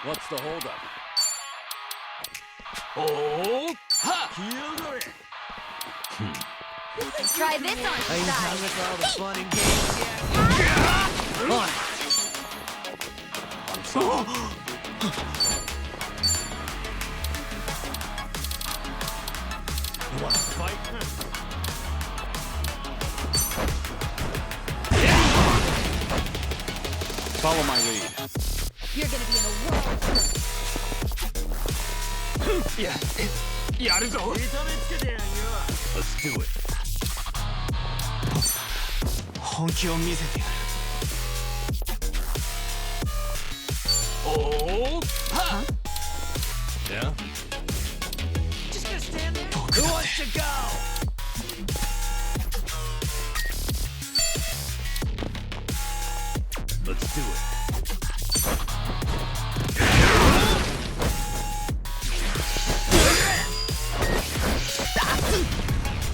What's the holdup? Try this on Are you side. done with all the fun and games yet? On. I'm sorry. You wanna fight? Follow my lead. You're gonna be in a world. Let's do it. Yeah? Just gonna stand there? Who wants to go? Let's do it.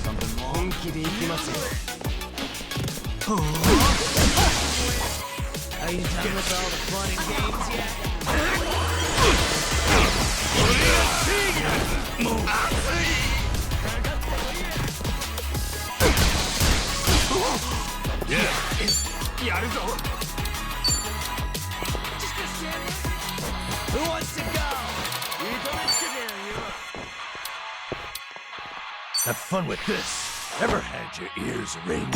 Something wrong? Are you done with all the fun and games yet? Just gonna stand there? Who wants to go? Have fun with this. Ever had your ears ringed?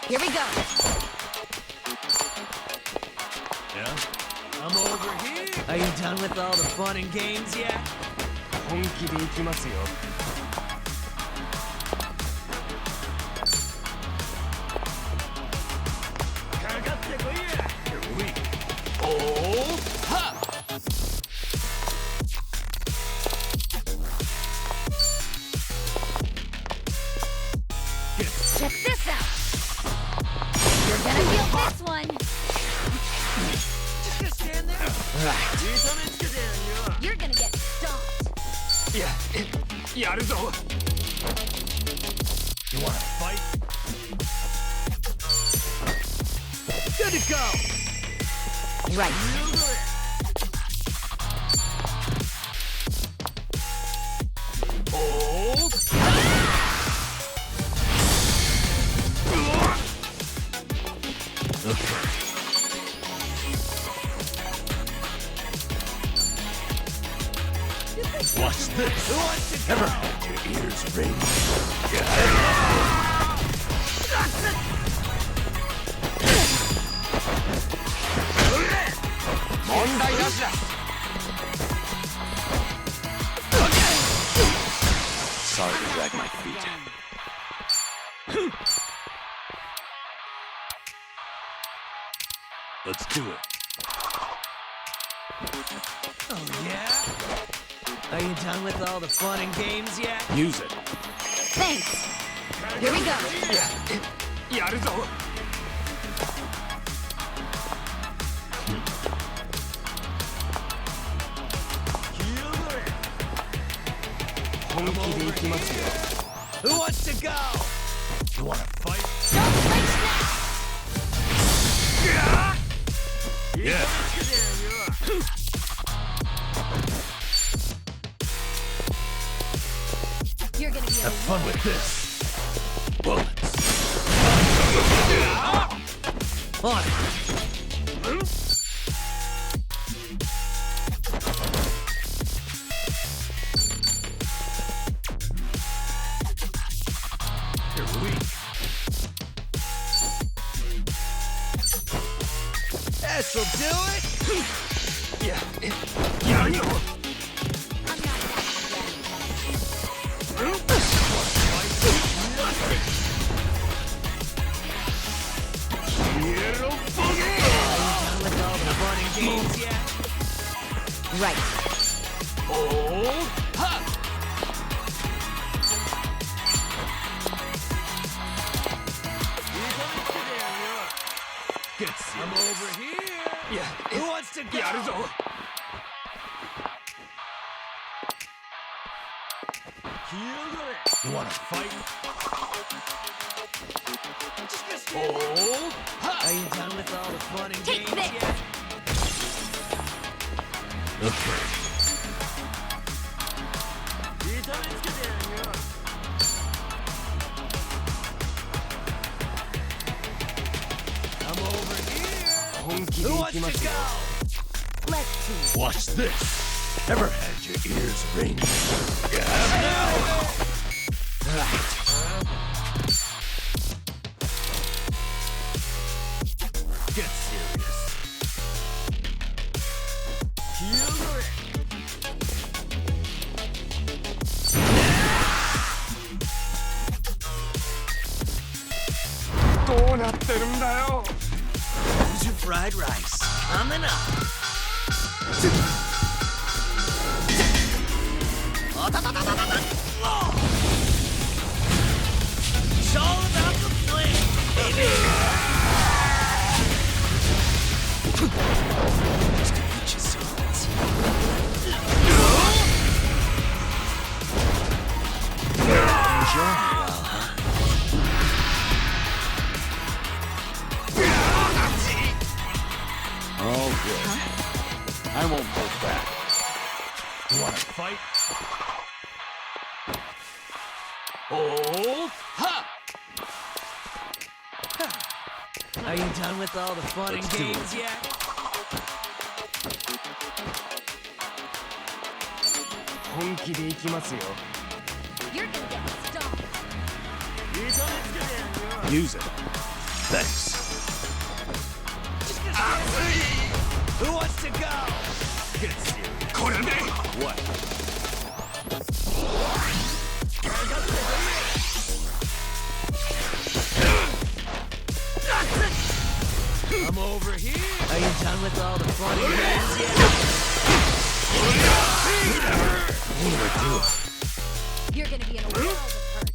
Here we go. Yeah? I'm over here. Are you done with all the fun and games yet? You're weak. Check this out. You're gonna feel this one. Just gonna stand there? You're gonna get stomped. You wanna fight? Good to go. Right. Watch this. Who wants to go? Ever had your ears ringed? Sorry to drag my feet. Let's do it. Oh, yeah? Are you done with all the fun and games yet? Use it. Thanks. Here we go. Who wants to go? You wanna fight? Don't flinch now. Yeah. You're gonna be in a Have fun with this. Bullets. On. Right. I'm over here. Yeah. Who wants to go? You wanna fight? Are you done with all the fun and Take games this! yet? Okay. I'm over here. Who wants to go? Let's see. Watch this. Ever had your ears ringing? You have now. Right. Get serious. Here's your fried rice. Coming up. It's all about the flame, baby. Just to eat your secrets. Enjoy it all, huh? All good. I won't hold back. You wanna fight? Oh! Ha! Are you done with all the fun and games yet? You're gonna get stomped. Use it. Thanks. Who wants to go? Get serious. What? I'm over here. Are you done with all the fun and games yet? What do I do? You're gonna be in a world of hurt.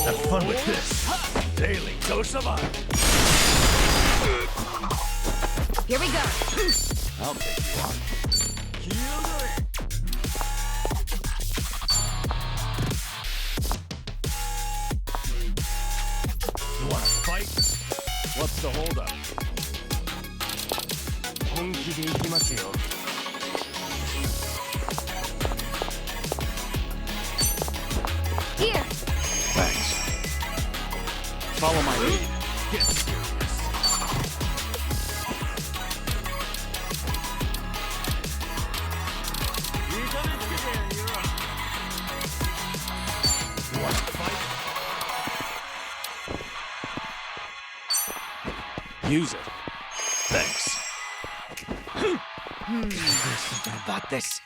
Have fun with this. Daily dose of iron. Here we go. I'll take you on. You wanna fight? What's the holdup? Here. Thanks. Follow my lead. Get serious. You wanna fight? Use it. Thanks. There's something about this.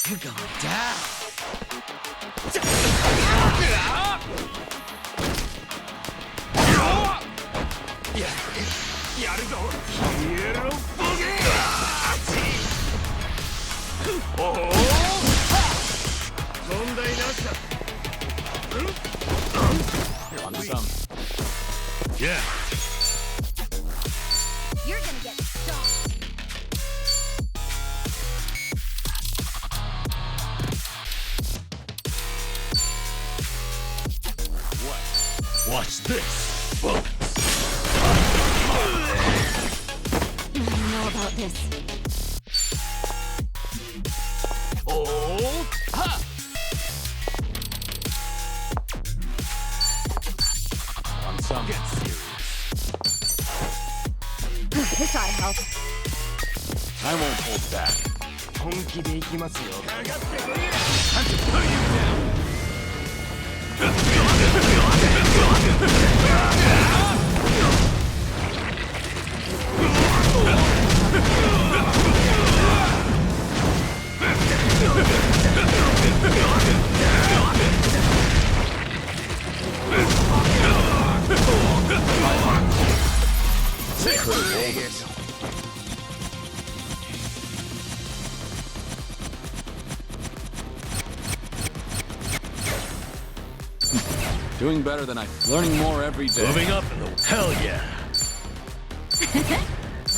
You're going down. Want some? Yeah. You're gonna get stomped. What? Watch this. Bullets. I don't know about this. Oh! Ha! Want some? Get serious. This ought to help. I won't hold back. Time to put you down. Figures. Doing better than I. Learning more every day. Moving up in the... Hell yeah!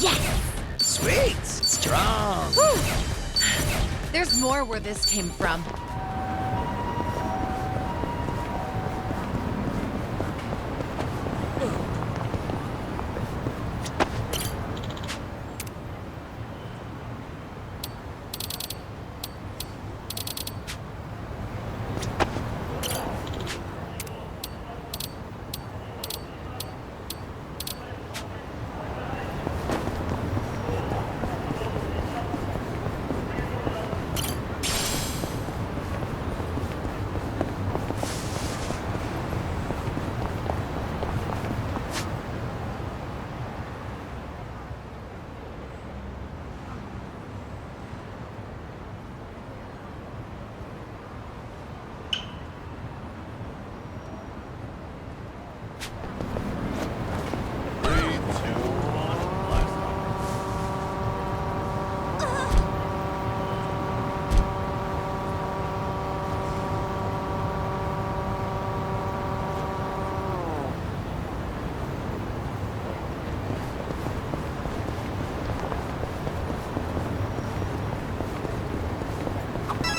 Yes! Sweet! Strong! Whew. There's more where this came from.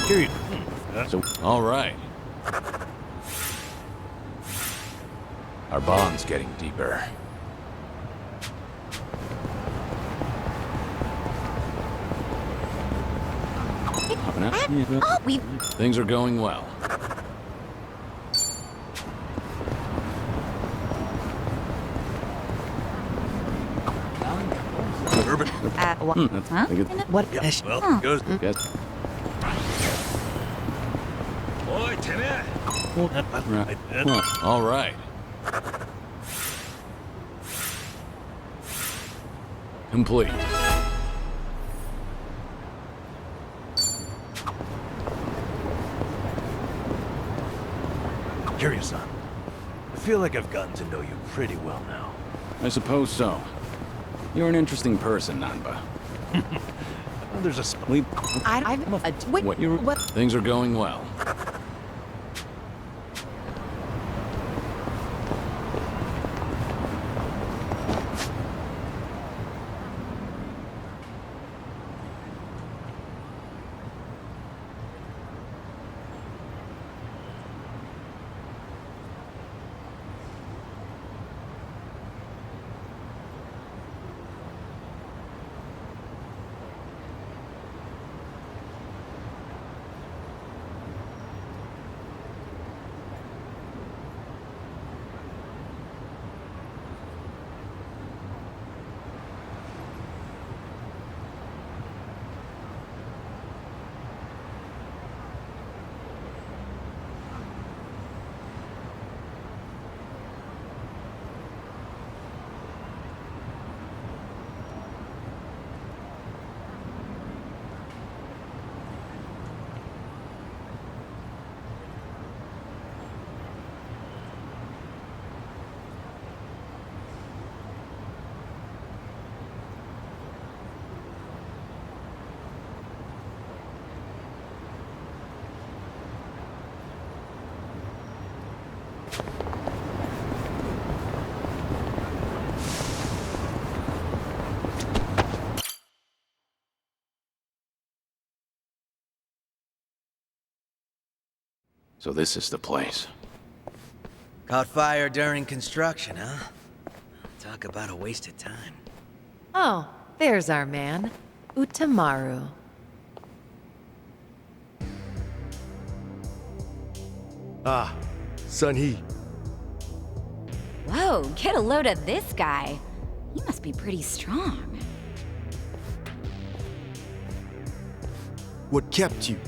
Kiryu. So, all right. Our bond's getting deeper. Things are going well. Urban. What? Well, goes. Guess. Boy, Timmy. All right. Complete. Kiryu-san, I feel like I've gotten to know you pretty well now. I suppose so. You're an interesting person, Nanba. There's a What? Things are going well. So this is the place. Caught fire during construction, huh? Talk about a waste of time. Oh, there's our man, Utamaru. Ah, Sun-hee. Whoa, get a load of this guy. He must be pretty strong. What kept you?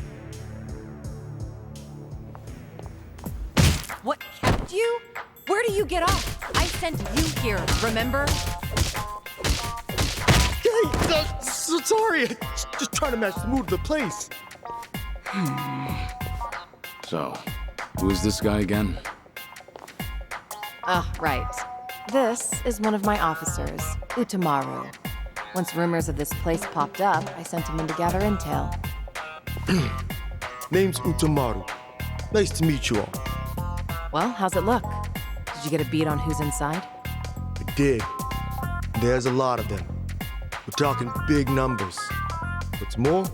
What kept you? Where do you get off? I sent you here, remember? Hey, sorry. Just trying to match the mood of the place. So, who is this guy again? Right. This is one of my officers, Utamaru. Once rumors of this place popped up, I sent him in to gather intel. Name's Utamaru. Nice to meet you all. Well, how's it look? Did you get a beat on who's inside? I did. There's a lot of them. We're talking big numbers. What's more,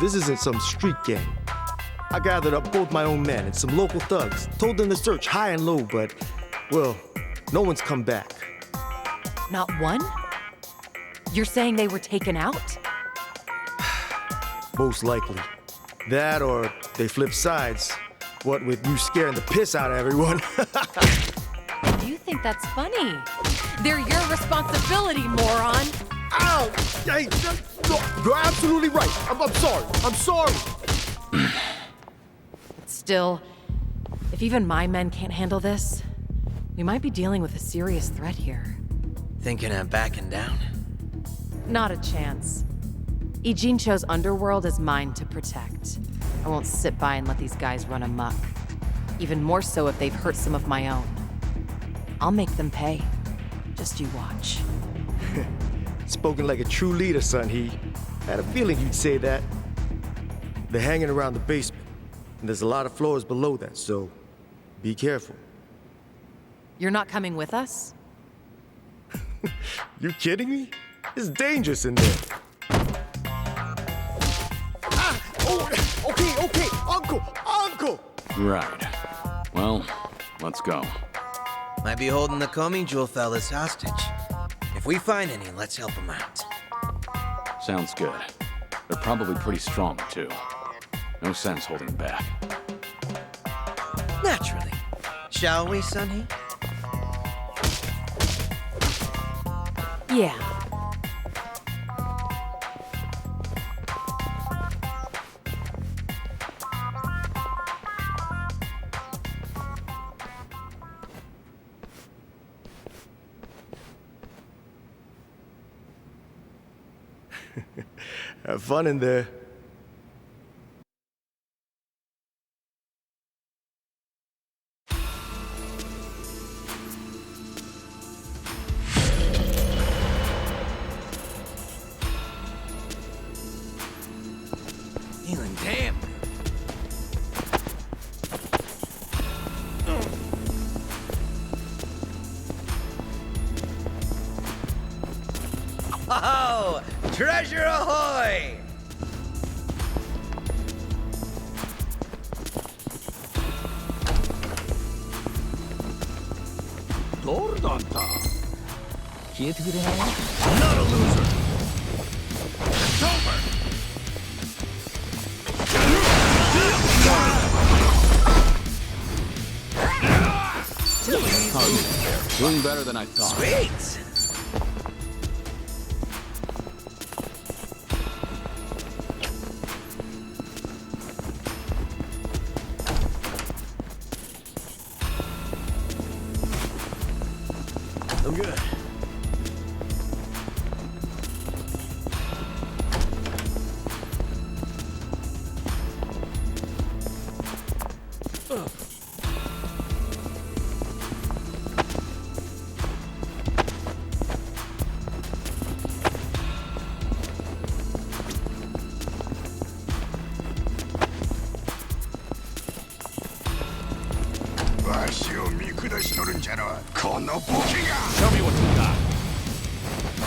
this isn't some street gang. I gathered up both my own men and some local thugs, told them to search high and low, but, well, no one's come back. Not one? You're saying they were taken out? Most likely. That or they flip sides. What with you scaring the piss out of everyone. You think that's funny? They're your responsibility, moron! Ow! Hey, no, you're absolutely right. I'm sorry. I'm sorry. Still, if even my men can't handle this, we might be dealing with a serious threat here. Thinking of backing down? Not a chance. Ijincho's underworld is mine to protect. I won't sit by and let these guys run amok. Even more so if they've hurt some of my own. I'll make them pay. Just you watch. Spoken like a true leader, son. He had a feeling you'd say that. They're hanging around the basement, and there's a lot of floors below that, so be careful. You're not coming with us? You kidding me? It's dangerous in there. Okay, Uncle! Right. Well, let's go. Might be holding the Comey Jewel fellas hostage. If we find any, let's help them out. Sounds good. They're probably pretty strong, too. No sense holding back. Naturally. Shall we, Sonny? Yeah. Have fun in there. Feeling damn. Oh, treasure ahoy! Not a loser. It's over. Doing better than I thought. Sweet! I'm good. Tell me what you got.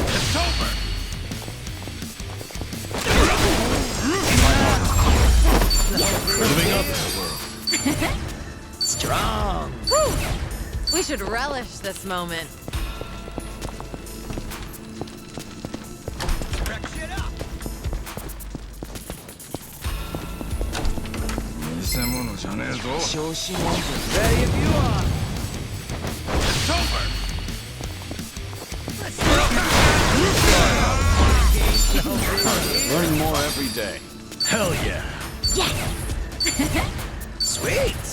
It's over. Living up in the world. Strong. Whew. We should relish this moment. Ready if you are. It's over. Learning more every day. Hell yeah. Yes! Sweet.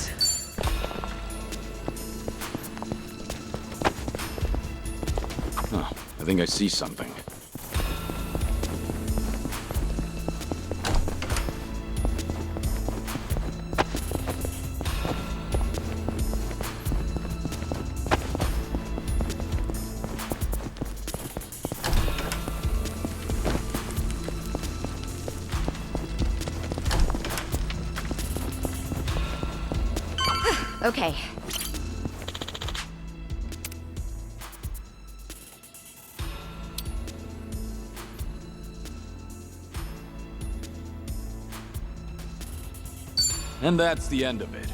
Oh, I think I see something. Okay. And that's the end of it.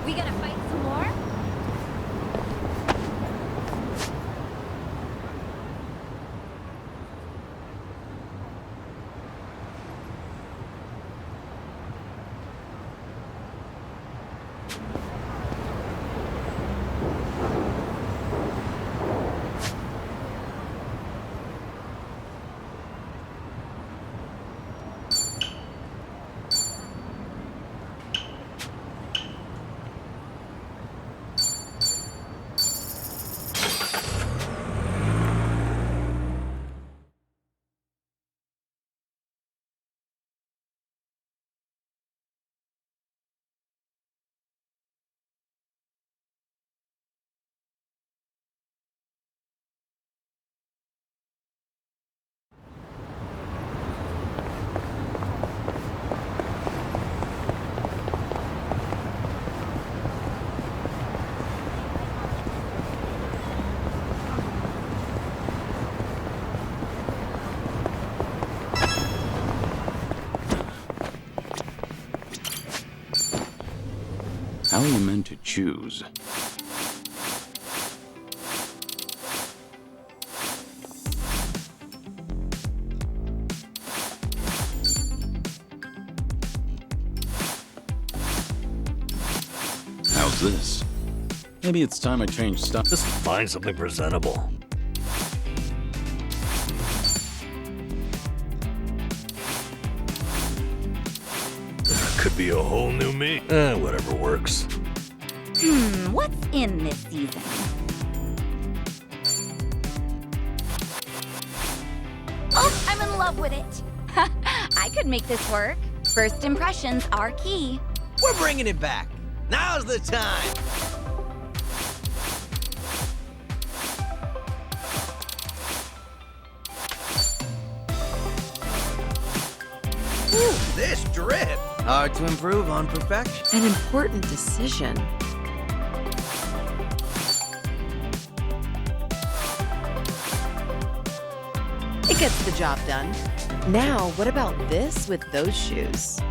We gonna fight some more? How are you meant to choose? How's this? Maybe it's time I change stuff. Just find something presentable. Could be a whole new me. Whatever works. What's in this season? Oh, I'm in love with it. I could make this work. First impressions are key. We're bringing it back. Now's the time. Ooh, this drip. Hard to improve on perfection. An important decision. It gets the job done. Now, what about this with those shoes?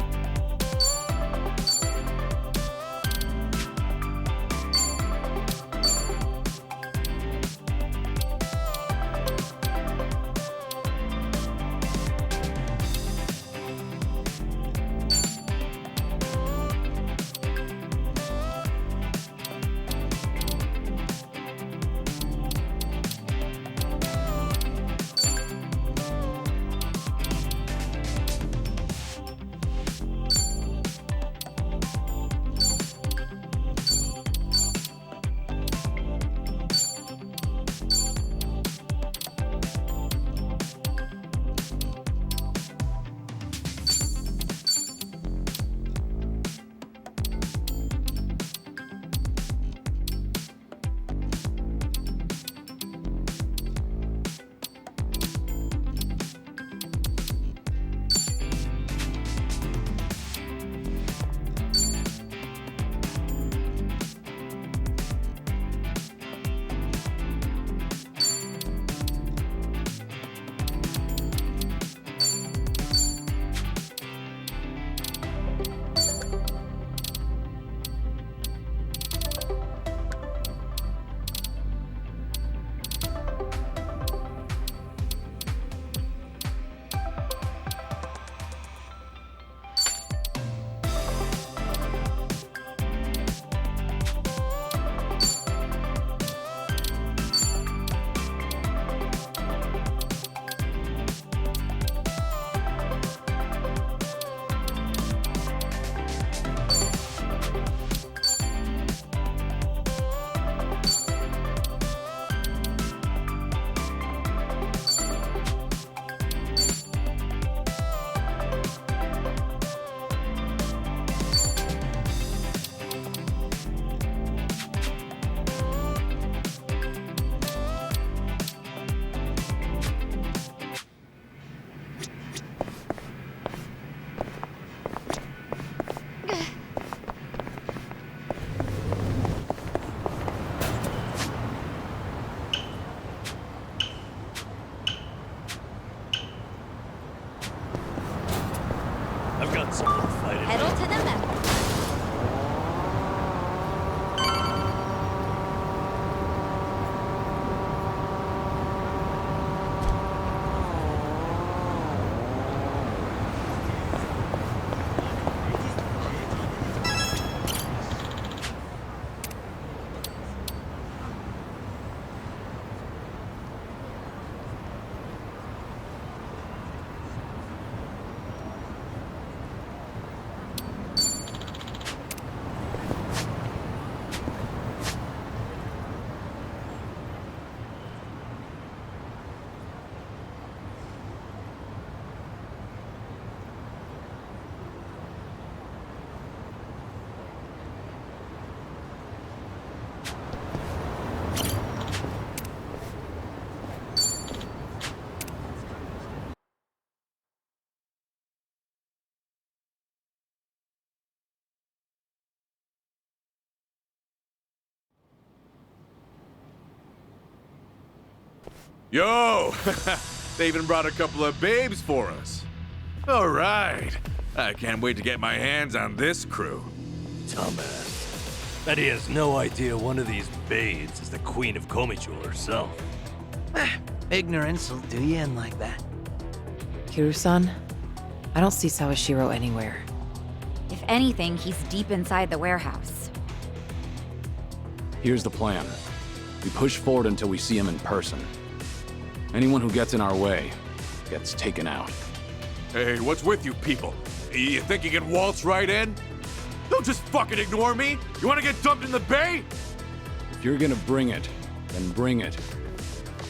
someone fighting. Pedal to the metal. Yo! They even brought a couple of babes for us. All right. I can't wait to get my hands on this crew. Dumbass. Bet he has no idea one of these babes is the Queen of Komichu herself. Ignorance will do you in like that. Kiryu-san, I don't see Sawashiro anywhere. If anything, he's deep inside the warehouse. Here's the plan. We push forward until we see him in person. Anyone who gets in our way gets taken out. Hey, what's with you people? You think you can waltz right in? Don't just fucking ignore me! You wanna get dumped in the bay? If you're gonna bring it, then bring it.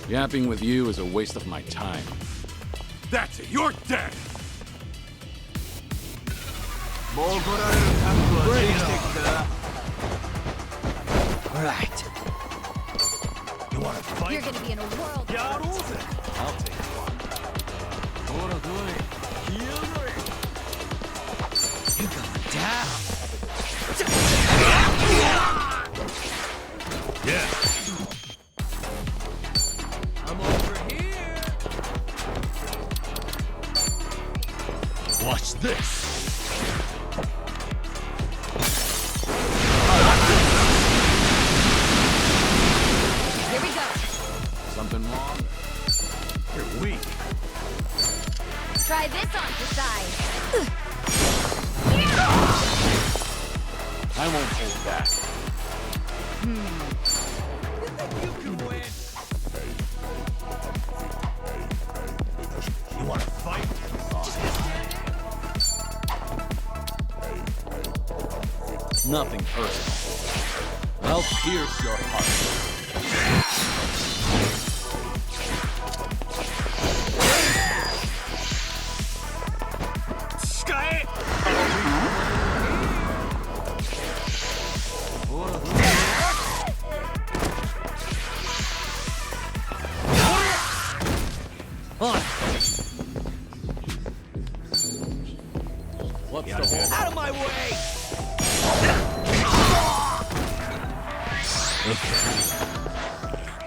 Yapping with you is a waste of my time. That's it, you're dead! Right. You wanna fight? You're gonna be in a world of hurt. I'll take one. You going down. Yeah. I'm over here. Watch this. Here we go. Something wrong? You're weak. Try this on for size. I won't hold back. You wanna fight? Nothing personal. I'll pierce your heart. Out of my way!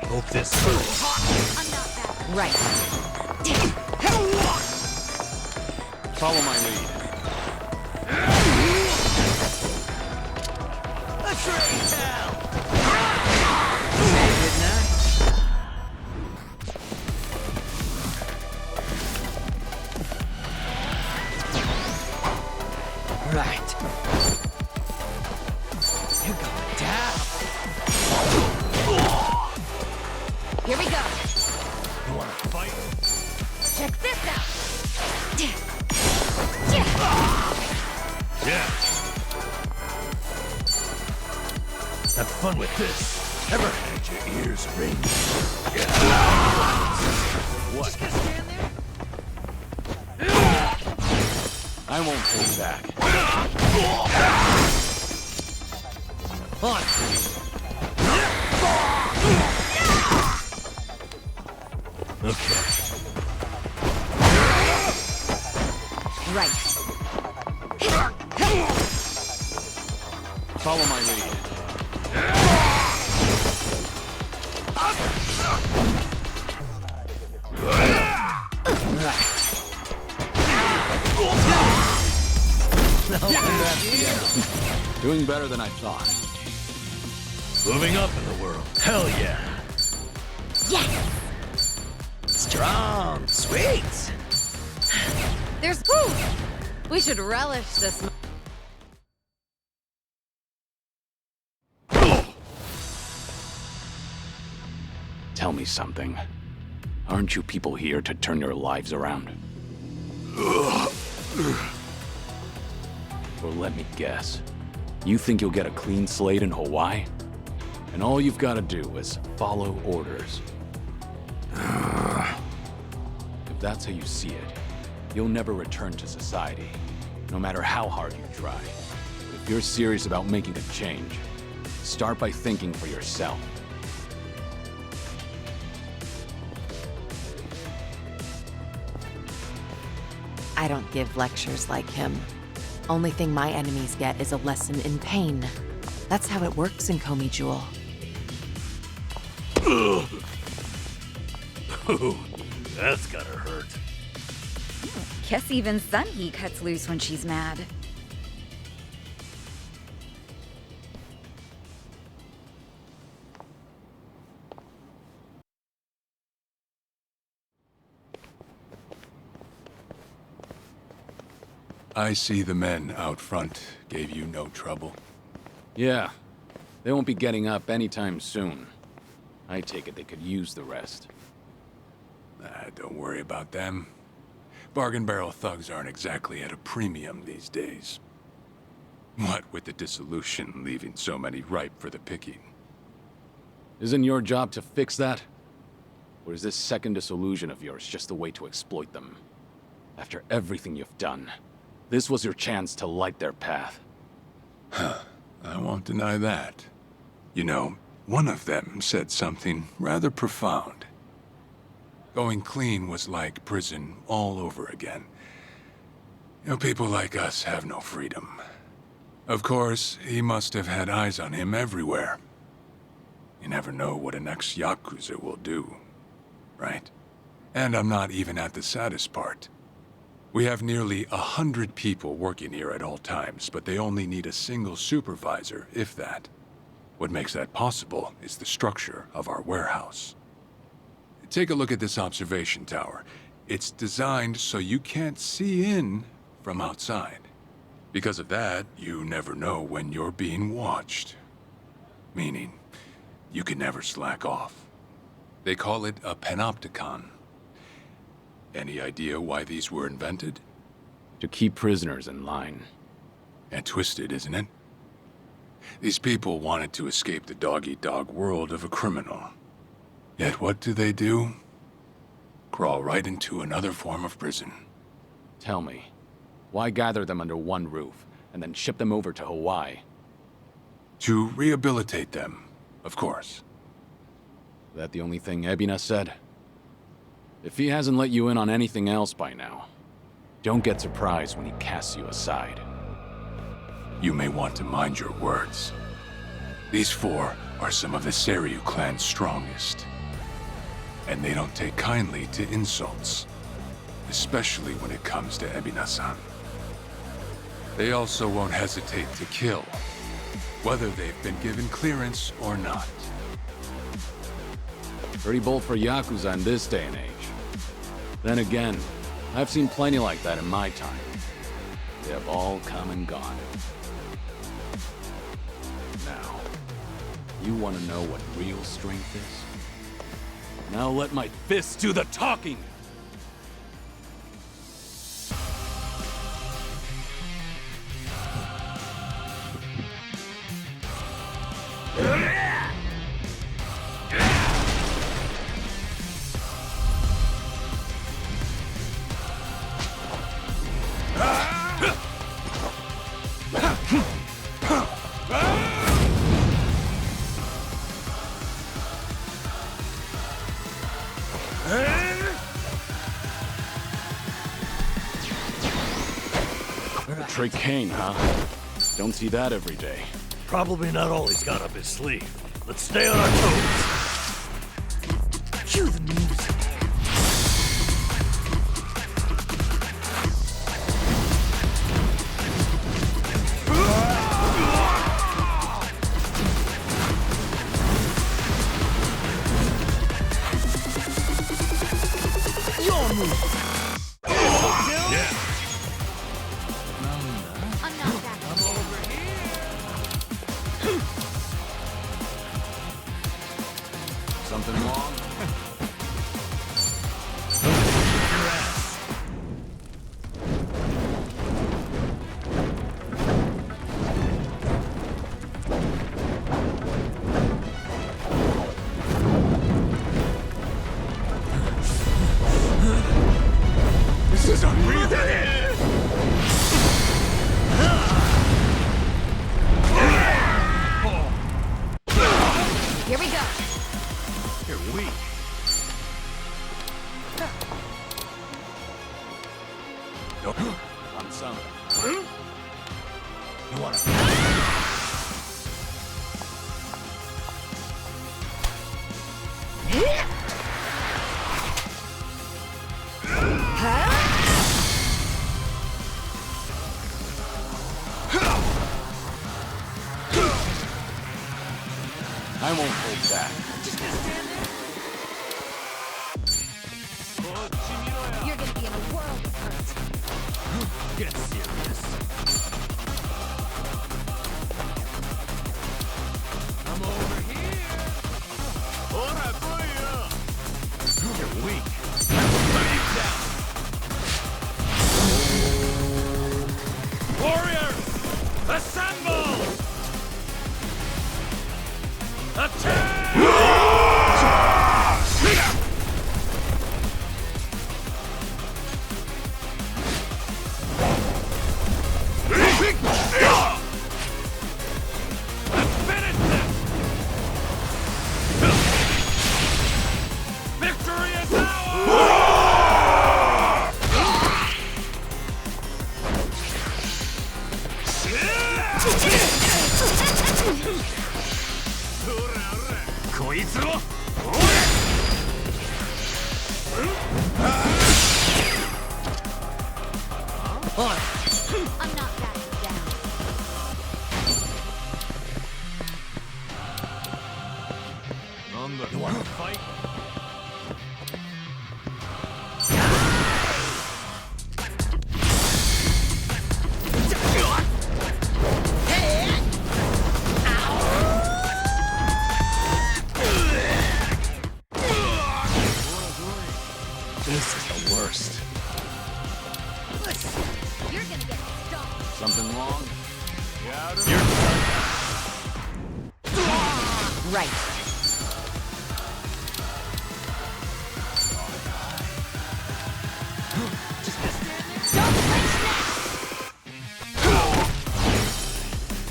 Hope this hurts. I'm not that. Right. Follow my lead. Let's raise hell! Good night. Right. You're going down. Here we go. You wanna fight? Check this out. Yeah. Have fun with this. Ever had your ears ring? What? I won't hold back. On. Okay. Right. Follow my lead. Right. Doing better than I thought. Moving up in the world. Hell yeah. Yes! Strong. Sweet. There's food! We should relish this. Tell me something. Aren't you people here to turn your lives around? Or let me guess. You think you'll get a clean slate in Hawaii? And all you've got to do is follow orders. If that's how you see it, you'll never return to society, no matter how hard you try. But if you're serious about making a change, start by thinking for yourself. I don't give lectures like him. Only thing my enemies get is a lesson in pain. That's how it works in Komi Jewel. Ooh, that's gotta hurt. Guess even Sunhee cuts loose when she's mad. I see the men out front gave you no trouble. Yeah, they won't be getting up anytime soon. I take it they could use the rest. Don't worry about them. Bargain barrel thugs aren't exactly at a premium these days. What with the dissolution leaving so many ripe for the picking. Isn't your job to fix that? Or is this second disillusion of yours just a way to exploit them? After everything you've done, this was your chance to light their path. Huh. I won't deny that. You know, one of them said something rather profound. Going clean was like prison all over again. You know, people like us have no freedom. Of course, he must have had eyes on him everywhere. You never know what an ex-YAKUZA will do, right? And I'm not even at the saddest part. We have nearly 100 people working here at all times, but they only need a single supervisor, if that. What makes that possible is the structure of our warehouse. Take a look at this observation tower. It's designed so you can't see in from outside. Because of that, you never know when you're being watched. Meaning, you can never slack off. They call it a panopticon. Any idea why these were invented? To keep prisoners in line. And twisted, isn't it? These people wanted to escape the dog-eat-dog world of a criminal. Yet what do? Crawl right into another form of prison. Tell me, why gather them under one roof and then ship them over to Hawaii? To rehabilitate them, of course. Is that the only thing Ebina said? If he hasn't let you in on anything else by now, don't get surprised when he casts you aside. You may want to mind your words. These four are some of the Seiryu clan's strongest. And they don't take kindly to insults, especially when it comes to Ebina-san. They also won't hesitate to kill, whether they've been given clearance or not. Pretty bold for YAKUZA in this day and age. Then again, I've seen plenty like that in my time. They have all come and gone. Now, you want to know what real strength is? Now let my fists do the talking! Trey Kane, huh? Don't see that every day. Probably not all he's got up his sleeve. Let's stay on our toes. Cue the music. On some. You wanna... I won't hold back. You're gonna be in a world of hurt. Get serious. I'm over here. Ora, boyo. You're weak. Put you down. Warriors, assemble! Attack! I'm not backing down. You wanna fight? This is the worst. You're gonna get stomped. Something wrong? Right.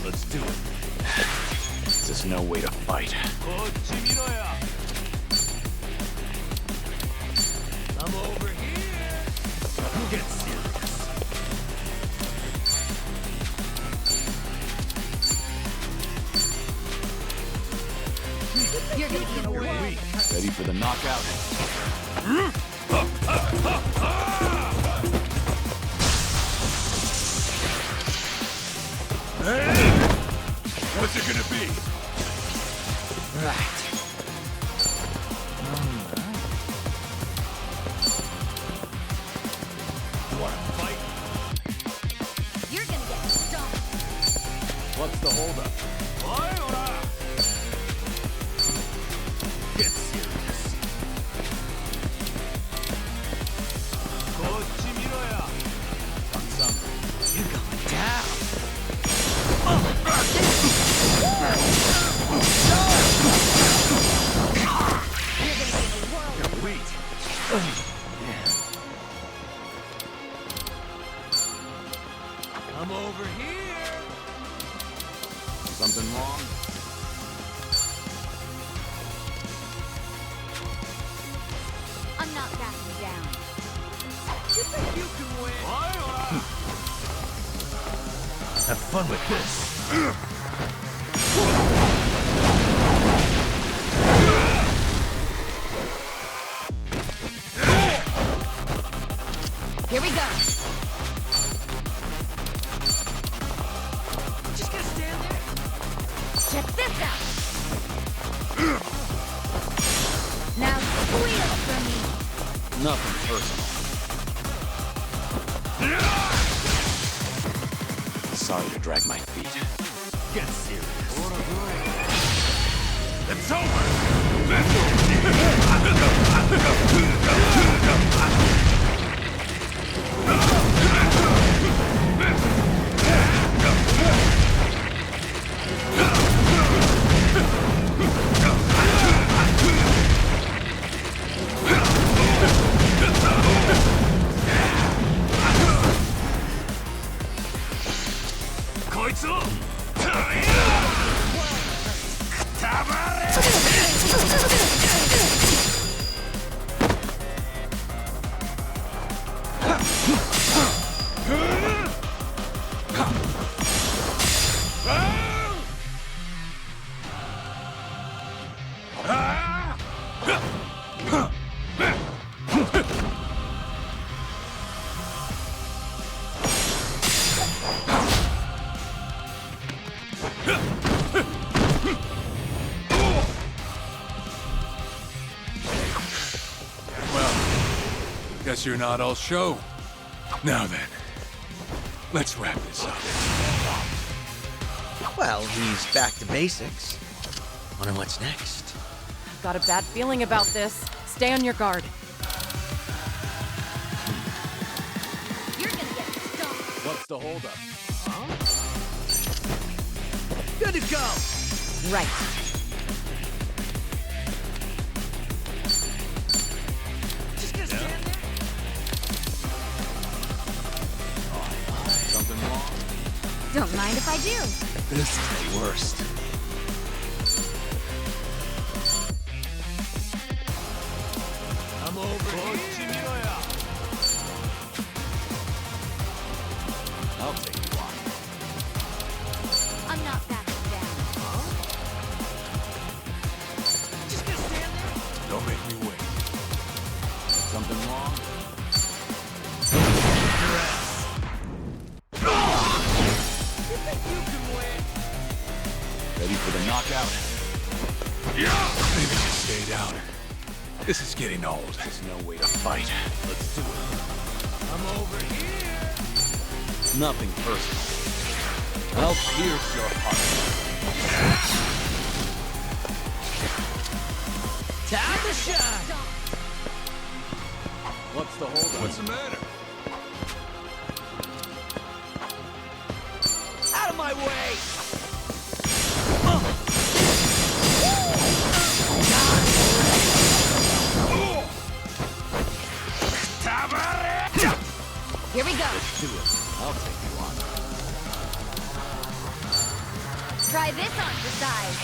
Let's do it. This is no way to fight. I'm over here. Get serious. You're gonna be in a world. Ready for the knockout? What's it gonna be? Right. You wanna fight? You're gonna get stomped. What's the holdup? Get serious. On some. You're going down. You're weak. I'm over here. Something wrong? I'm not backing down. You think you can win? Have fun with this. Here we go. Just gonna stand there? Check this out. Now squeal for me. Nothing personal. Sorry to drag my feet. Get serious. It's Well, guess you're not all show. Now then, let's wrap this up. Well, he's back to basics. Wonder what's next. Got a bad feeling about this. Stay on your guard. You're gonna get stuck. What's the holdup? Good to go! Right. Just gonna stand there? Something wrong? Don't mind if I do. This is the worst. I'm over here. I'll take you on. I'm not backing down. Just gonna stand there? Don't make me wait. Something wrong? You think you can win? Ready for the knockout? Maybe just stay down. This is getting old. There's no way to fight. Let's do it. I'm over here. Nothing personal. I'll pierce your heart. Time to shine. What's the holdup? What's the matter? Out of my way! Here we go. Let's do it. I'll take you on. Try this on for size.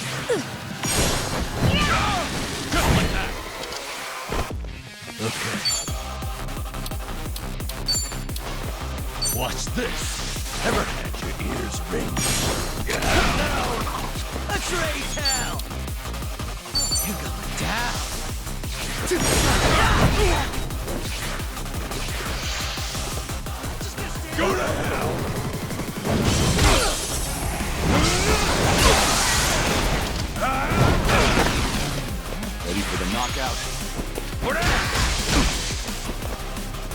Okay. Watch this. Ever had your ears ring? Get down! Let's raise hell! You going down? Go to hell! Ready for the knockout?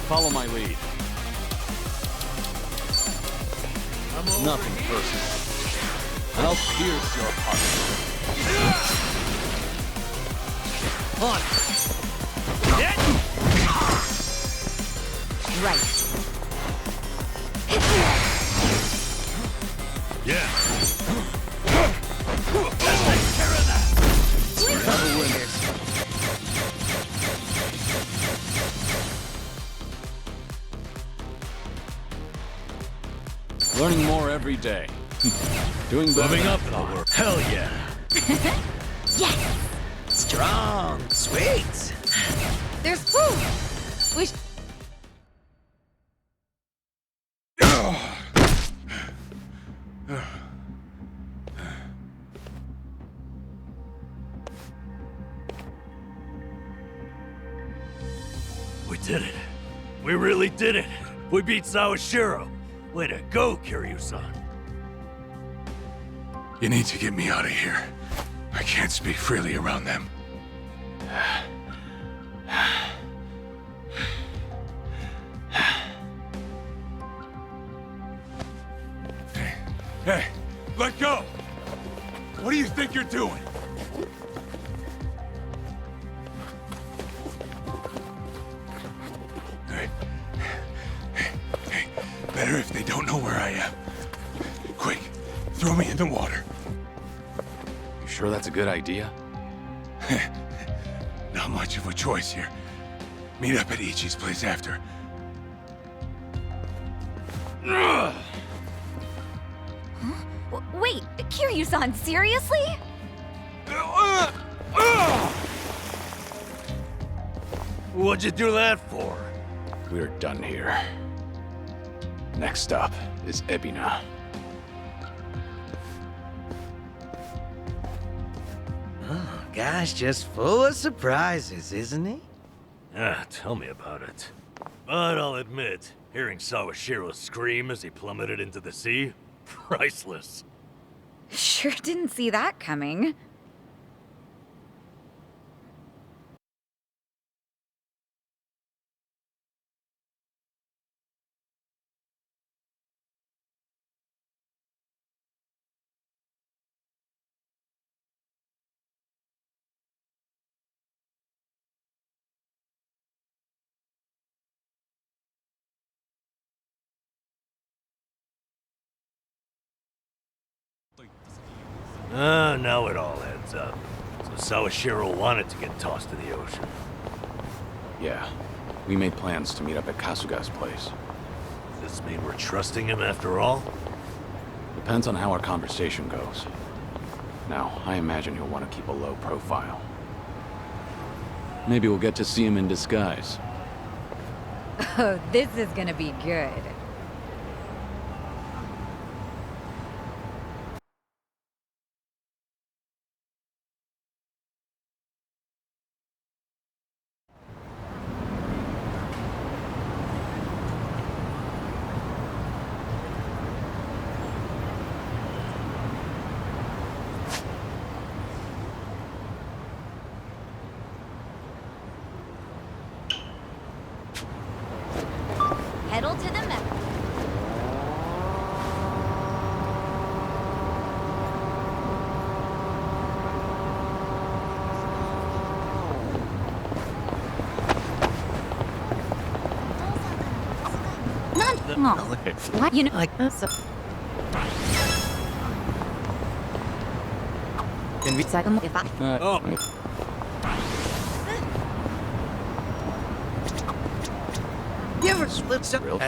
Follow my lead. Nothing personal. I'll pierce your heart. On! Right. Yeah. Never win this. Learning more every day. Doing better. Moving up in the world. Hell yeah. Yes. Strong! Sweet! There's food. We We did it. We really did it. We beat Sawashiro. Way to go, Kiryu-san. You need to get me out of here. I can't speak freely around them. Hey, let go! What do you think you're doing? Hey, better if they don't know where I am. Quick, throw me in the water. You sure that's a good idea? Not much of a choice here. Meet up at Ichi's place after. Wait, Kiryu-san, seriously? What'd you do that for? We're done here. Next up is Ebina. Oh, guy's just full of surprises, isn't he? Ah, tell me about it. But I'll admit, hearing Sawashiro scream as he plummeted into the sea, priceless. Sure didn't see that coming. Now it all adds up. So Sawashiro wanted to get tossed to the ocean. Yeah. We made plans to meet up at Kasuga's place. Does this mean we're trusting him after all? Depends on how our conversation goes. Now, I imagine he'll want to keep a low profile. Maybe we'll get to see him in disguise. Oh, this is gonna be good. Pedal to the metal. No. What? You know, like this. Can we Second, if I. You ever split some? Real?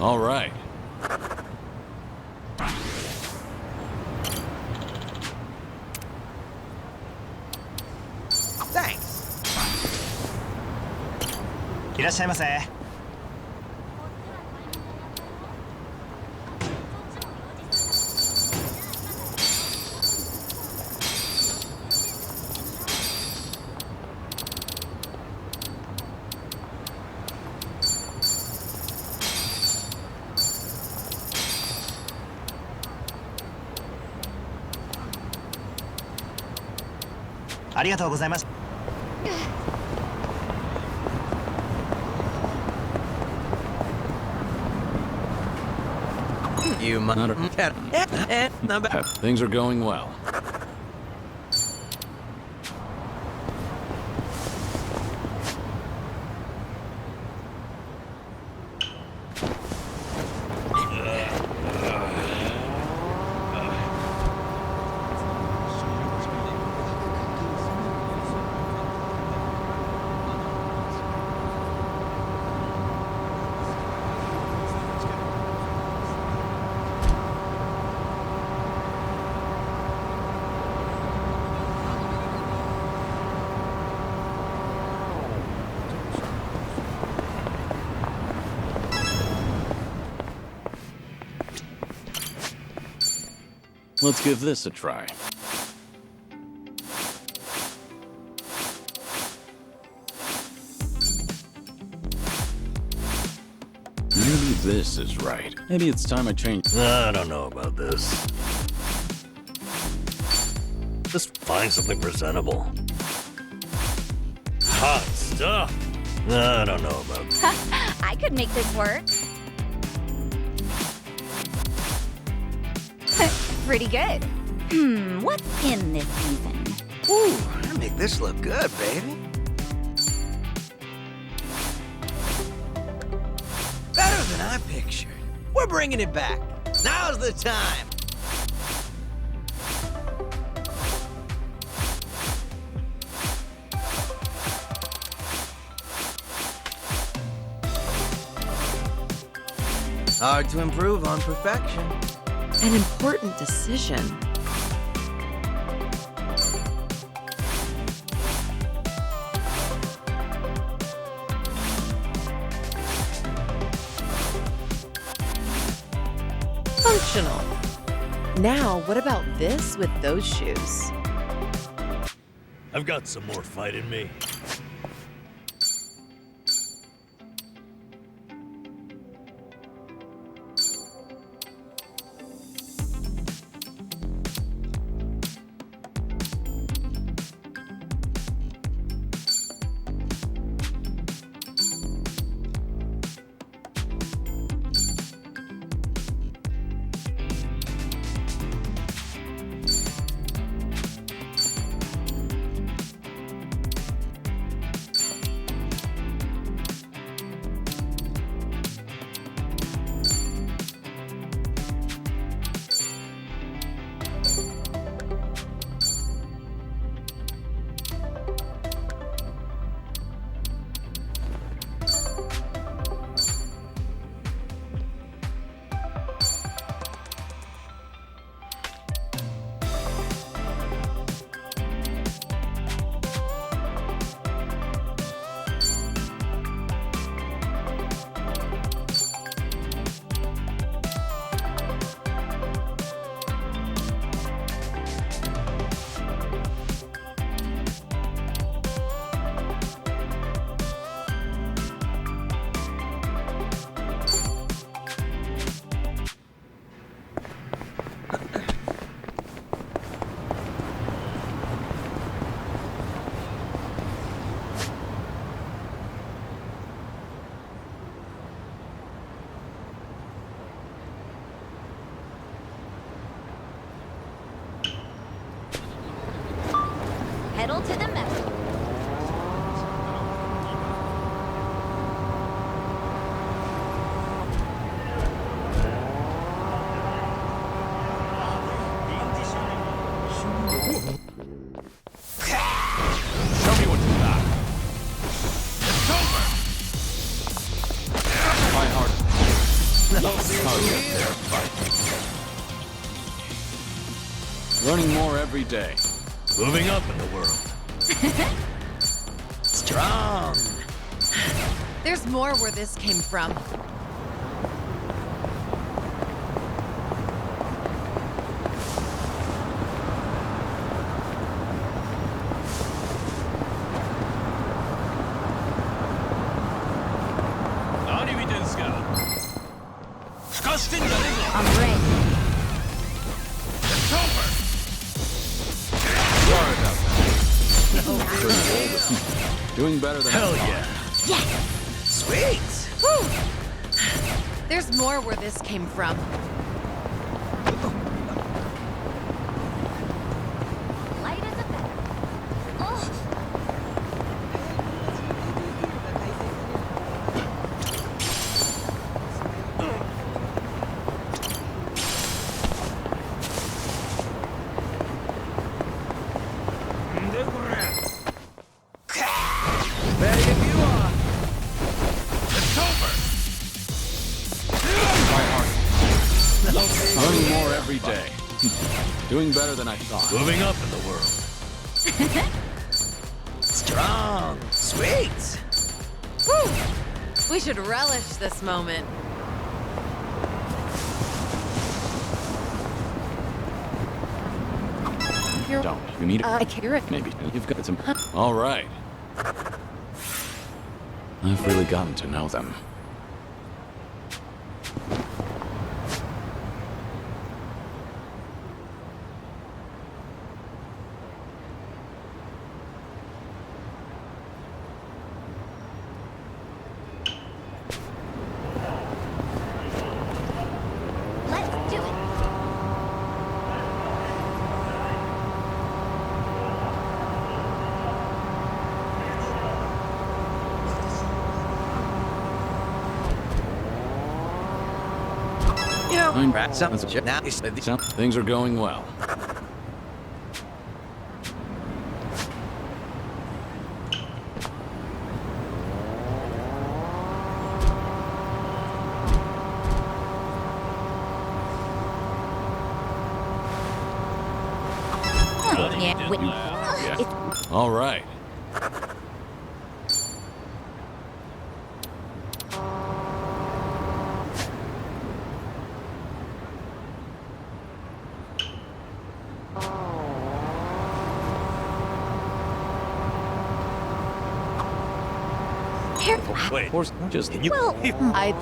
All right. Thanks. いらっしゃいませ。ありがとうございます。You mother. Things are going well. Let's give this a try. Maybe this is right. Maybe it's time I change. I don't know about this. Just find something presentable. Hot stuff. I don't know about this. I could make this work. Pretty good. What's in this season? Ooh, I make this look good, baby. Better than I pictured. We're bringing it back. Now's the time. Hard to improve on perfection. An important decision. Functional. Now, what about this with those shoes? I've got some more fight in me. Pedal to the metal. Show me what you got. It's over! Try harder. Learning more every day. Moving up in the world. Strong. There's more where this came from. I'm ready. It's over! Sorry about that. Doing better than Hell I thought. yeah. Yes! Sweet. Whew. There's more where this came from. Light as a feather. Oh. Ready if you are. It's over! Try harder. Learning more every day. Doing better than I thought. Moving up in the world. Strong. Sweet. Whew. We should relish this moment. Don't. You need it? I carrot. Maybe. You've got some. All right. I've really gotten to know them. Let's do it. You know, Things are going well. Yeah, wait. Yeah. All right. Careful. Wait. Of course, just Can you? Well, I...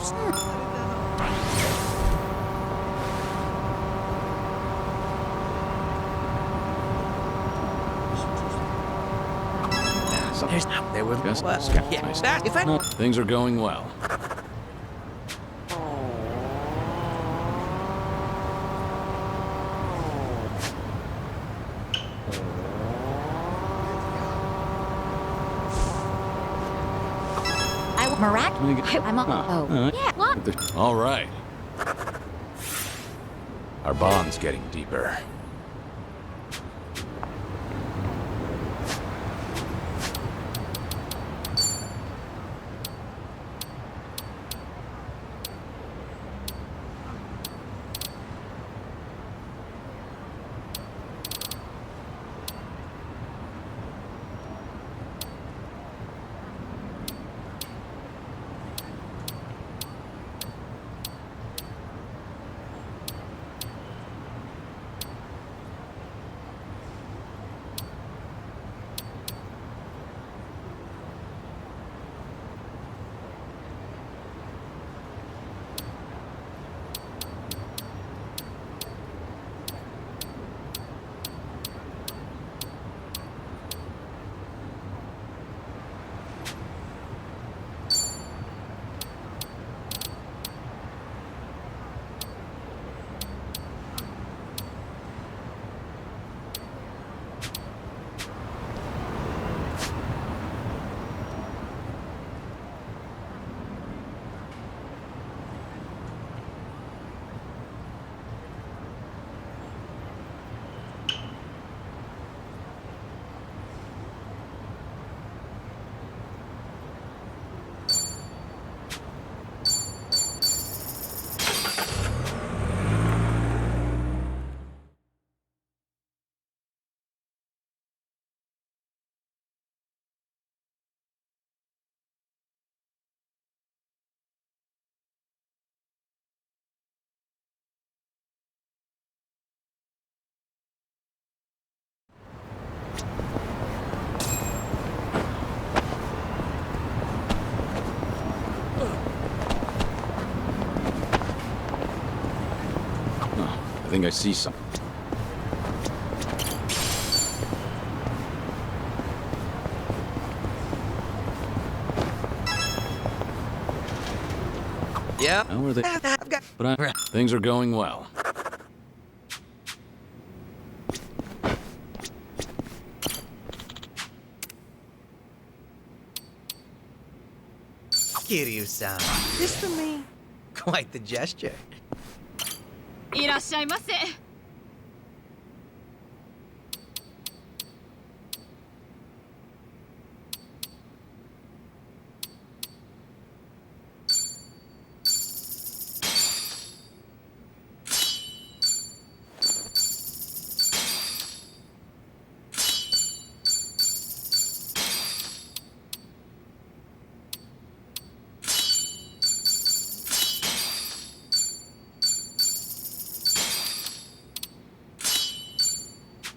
There were Yes, what? scout. Yeah, Nice. that, if I No, things are going well. I'm a... Oh, yeah, what? All right. Our bond's getting deeper. think I see something. Yep. How are they? But things are going well. Kiryu-san, this for me? Quite the gesture. いらっしゃいませ。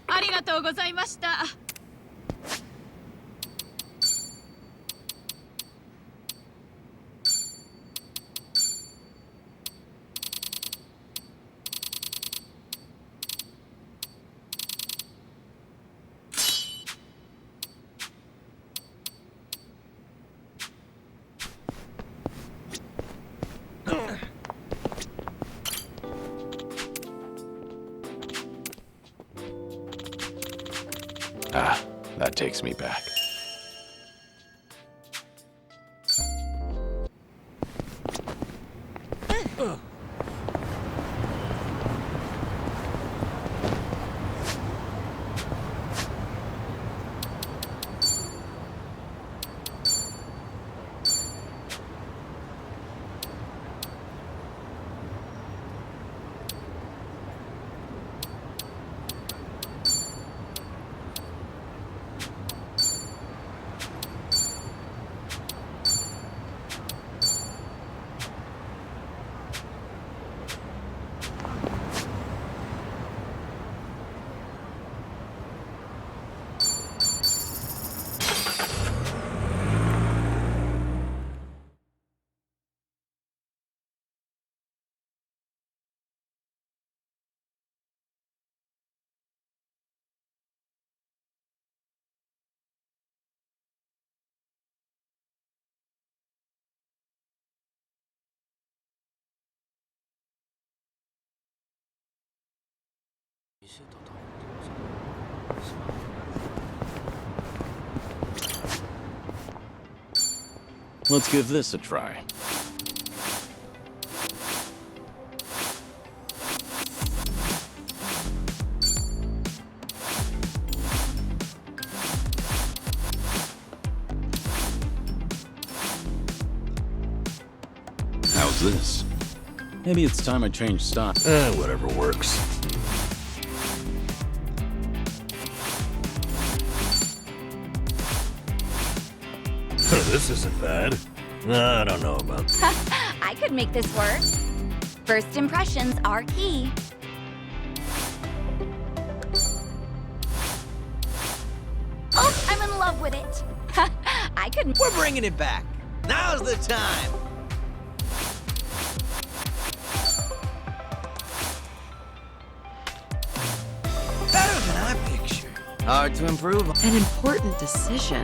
ありがとうございました。Ah, that takes me back. Let's give this a try. How's this? Maybe it's time I change style. Whatever works. This isn't bad. I don't know about that. I could make this work. First impressions are key. Oh, I'm in love with it. I could. We're bringing it back. Now's the time. Better than I pictured. Hard to improve. An important decision.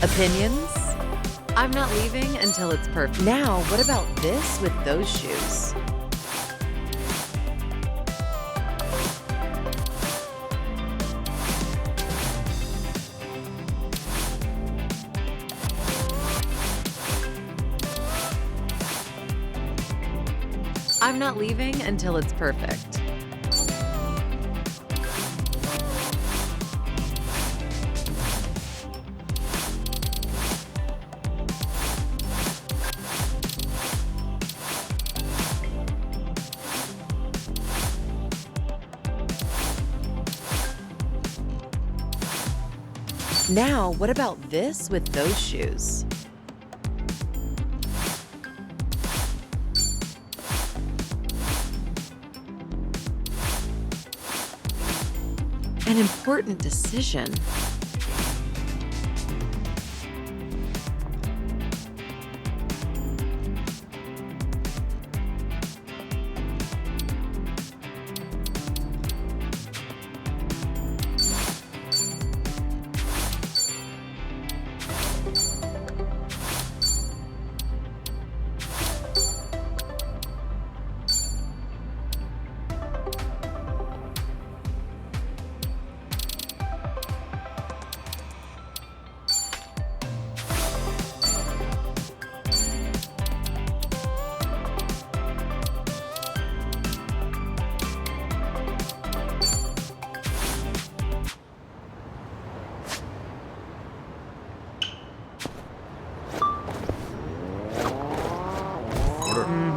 Opinions? I'm not leaving until it's perfect. Now, what about this with those shoes? I'm not leaving until it's perfect. Now, what about this with those shoes? An important decision.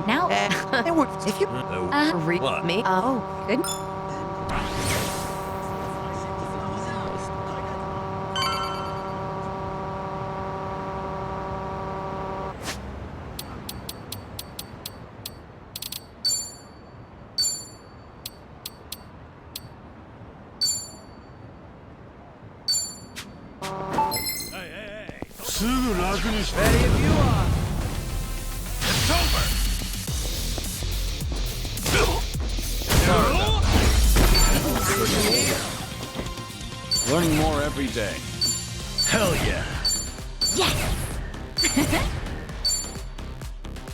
Now, If you read What? me, oh, good. Ready if you are. It's over. Learning more every day. Hell yeah.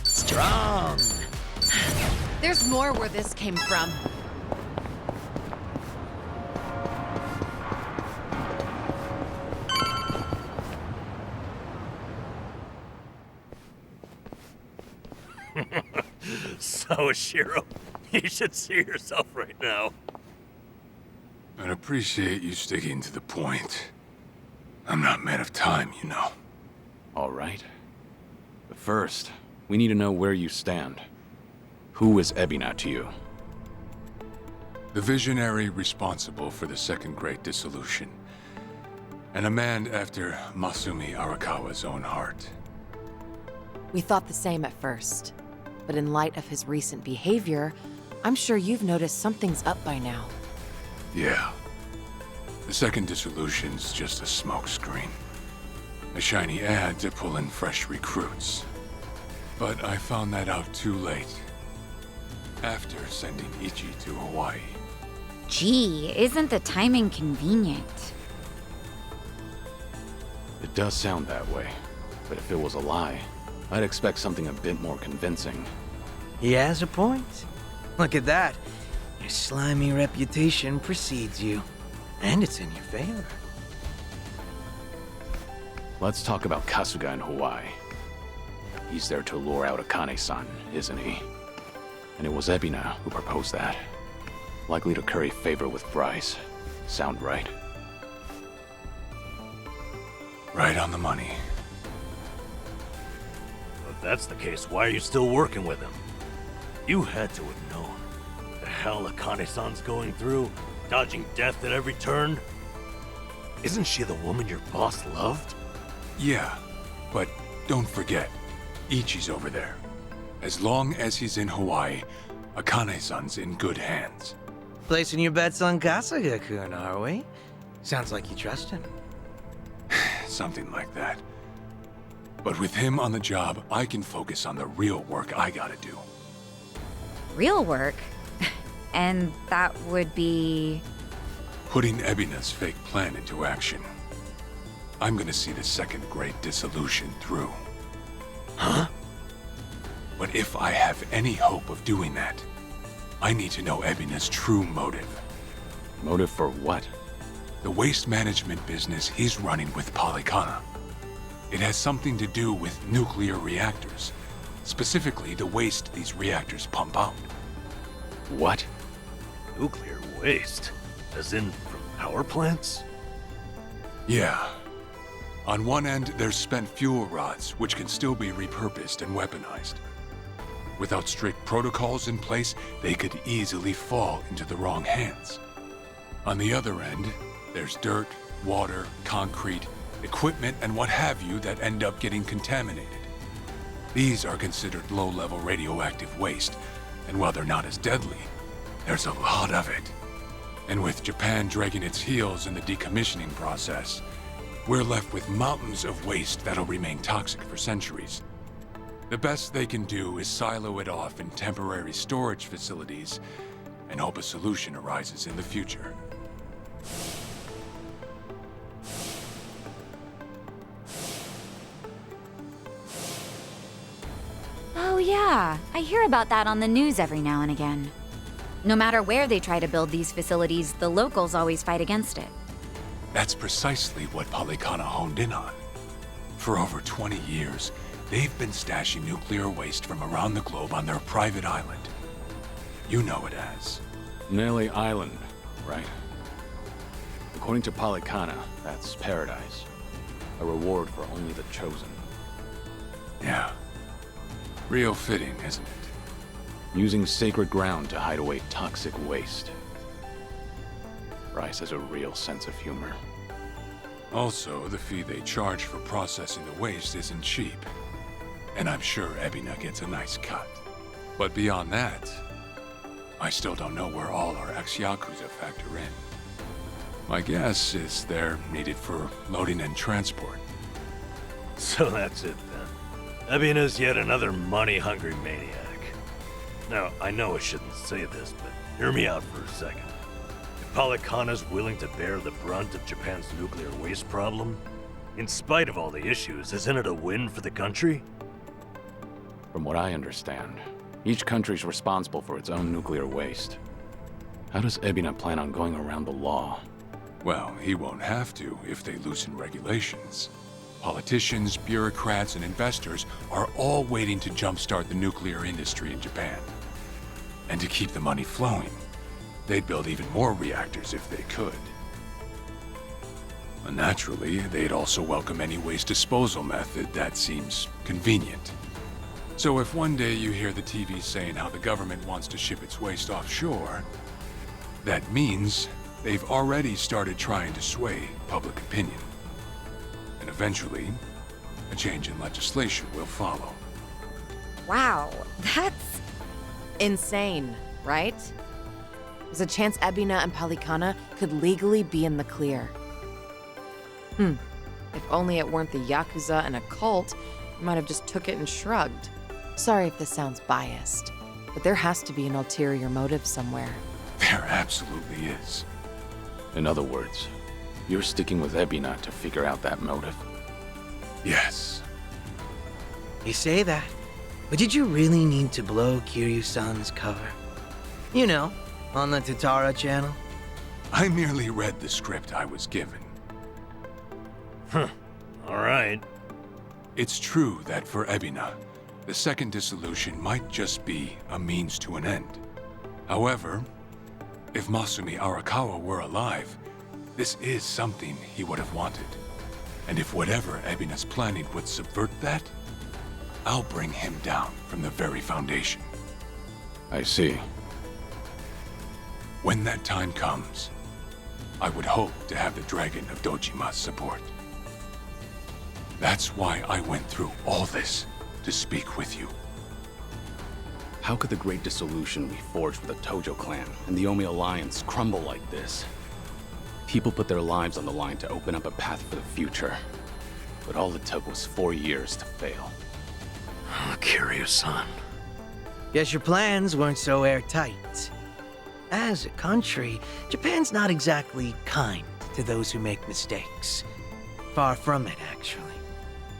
Strong. There's more where this came from. Sawashiro, you should see yourself right now. I'd appreciate you sticking to the point. I'm not man of time, you know. All right. But first, we need to know where you stand. Who is Ebina to you? The visionary responsible for the Second Great Dissolution. And a man after Masumi Arakawa's own heart. We thought the same at first. But in light of his recent behavior, I'm sure you've noticed something's up by now. Yeah. The Second Dissolution's just a smokescreen. A shiny ad to pull in fresh recruits. But I found that out too late. After sending Ichi to Hawaii. gee, isn't the timing convenient? It does sound that way. But if it was a lie, I'd expect something a bit more convincing. He has a point. Look at that. Your slimy reputation precedes you. And it's in your favor. Let's talk about Kasuga in Hawaii. He's there to lure out Akane-san, isn't he? And it was Ebina who proposed that. Likely to curry favor with Bryce. Sound right? Right on the money. If that's the case, why are you still working with him? You had to have known. The hell Akane-san's going through, dodging death at every turn. Isn't she the woman your boss loved? Yeah, but don't forget, Ichi's over there. As long as he's in Hawaii, Akane-san's in good hands. Placing your bets on Kasuga-kun, are we? Sounds like you trust him. Something like that. But with him on the job, I can focus on the real work I gotta do. Real work? And that would be... Putting Ebina's fake plan into action. I'm gonna see the Second Great Dissolution through. Huh? But if I have any hope of doing that, I need to know Ebina's true motive. Motive for what? The waste management business he's running with Polycana. It has something to do with nuclear reactors. Specifically, the waste these reactors pump out. What? Nuclear waste? As in from power plants? Yeah. On one end, there's spent fuel rods, which can still be repurposed and weaponized. Without strict protocols in place, they could easily fall into the wrong hands. On the other end, there's dirt, water, concrete, equipment, and what have you that end up getting contaminated. These are considered low-level radioactive waste, and while they're not as deadly, there's a lot of it. And with Japan dragging its heels in the decommissioning process, we're left with mountains of waste that'll remain toxic for centuries. The best they can do is silo it off in temporary storage facilities and hope a solution arises in the future. Oh yeah, I hear about that on the news every now and again. No matter where they try to build these facilities, the locals always fight against it. That's precisely what Polycana honed in on. For over 20 years, they've been stashing nuclear waste from around the globe on their private island. You know it as Nelly Island, right? According to Polycana, that's paradise. A reward for only the chosen. Yeah. Real fitting, isn't it? Using sacred ground to hide away toxic waste. Bryce has a real sense of humor. Also, the fee they charge for processing the waste isn't cheap. And I'm sure Ebina gets a nice cut. But beyond that, I still don't know where all our ex-YAKUZA factor in. My guess is they're needed for loading and transport. So that's it then. Ebina's yet another money-hungry maniac. Now, I know I shouldn't say this, but hear me out for a second. If Polycana's willing to bear the brunt of Japan's nuclear waste problem, in spite of all the issues, isn't it a win for the country? From what I understand, each country's responsible for its own nuclear waste. How does Ebina plan on going around the law? Well, he won't have to if they loosen regulations. Politicians, bureaucrats, and investors are all waiting to jumpstart the nuclear industry in Japan. And to keep the money flowing, they'd build even more reactors if they could. And naturally, they'd also welcome any waste disposal method that seems convenient. So if one day you hear the TV saying how the government wants to ship its waste offshore, that means they've already started trying to sway public opinion. And eventually, a change in legislation will follow. Wow, that's insane, right? There's a chance Ebina and Polycana could legally be in the clear. If only it weren't the Yakuza and a cult, I might have just took it and shrugged. Sorry if this sounds biased, but there has to be an ulterior motive somewhere. There absolutely is. In other words, you're sticking with Ebina to figure out that motive? Yes. You say that, but did you really need to blow Kiryu-san's cover? You know, on the Tatara channel? I merely read the script I was given. Alright. It's true that for Ebina, the second dissolution might just be a means to an end. However, if Masumi Arakawa were alive, this is something he would have wanted. And if whatever Ebina's planning would subvert that, I'll bring him down from the very foundation. I see. When that time comes, I would hope to have the Dragon of Dojima's support. That's why I went through all this to speak with you. How could the Great Dissolution we forged with the Tojo clan and the Omi Alliance crumble like this? People put their lives on the line to open up a path for the future. But all it took was 4 years to fail. Kiryu-san. Guess your plans weren't so airtight. As a country, Japan's not exactly kind to those who make mistakes. Far from it, actually.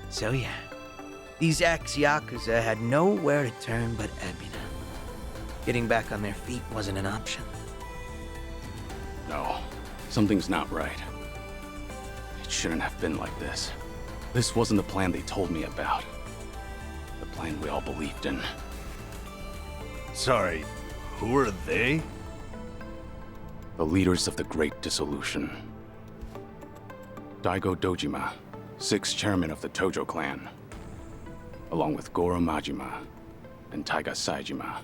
So yeah, these ex-Yakuza had nowhere to turn but Ebina. Getting back on their feet wasn't an option. No, something's not right. It shouldn't have been like this. This wasn't the plan they told me about. The plan we all believed in. Sorry, who are they? The leaders of the Great Dissolution. Daigo Dojima, 6th chairman of the Tojo clan, along with Goro Majima and Taiga Saejima.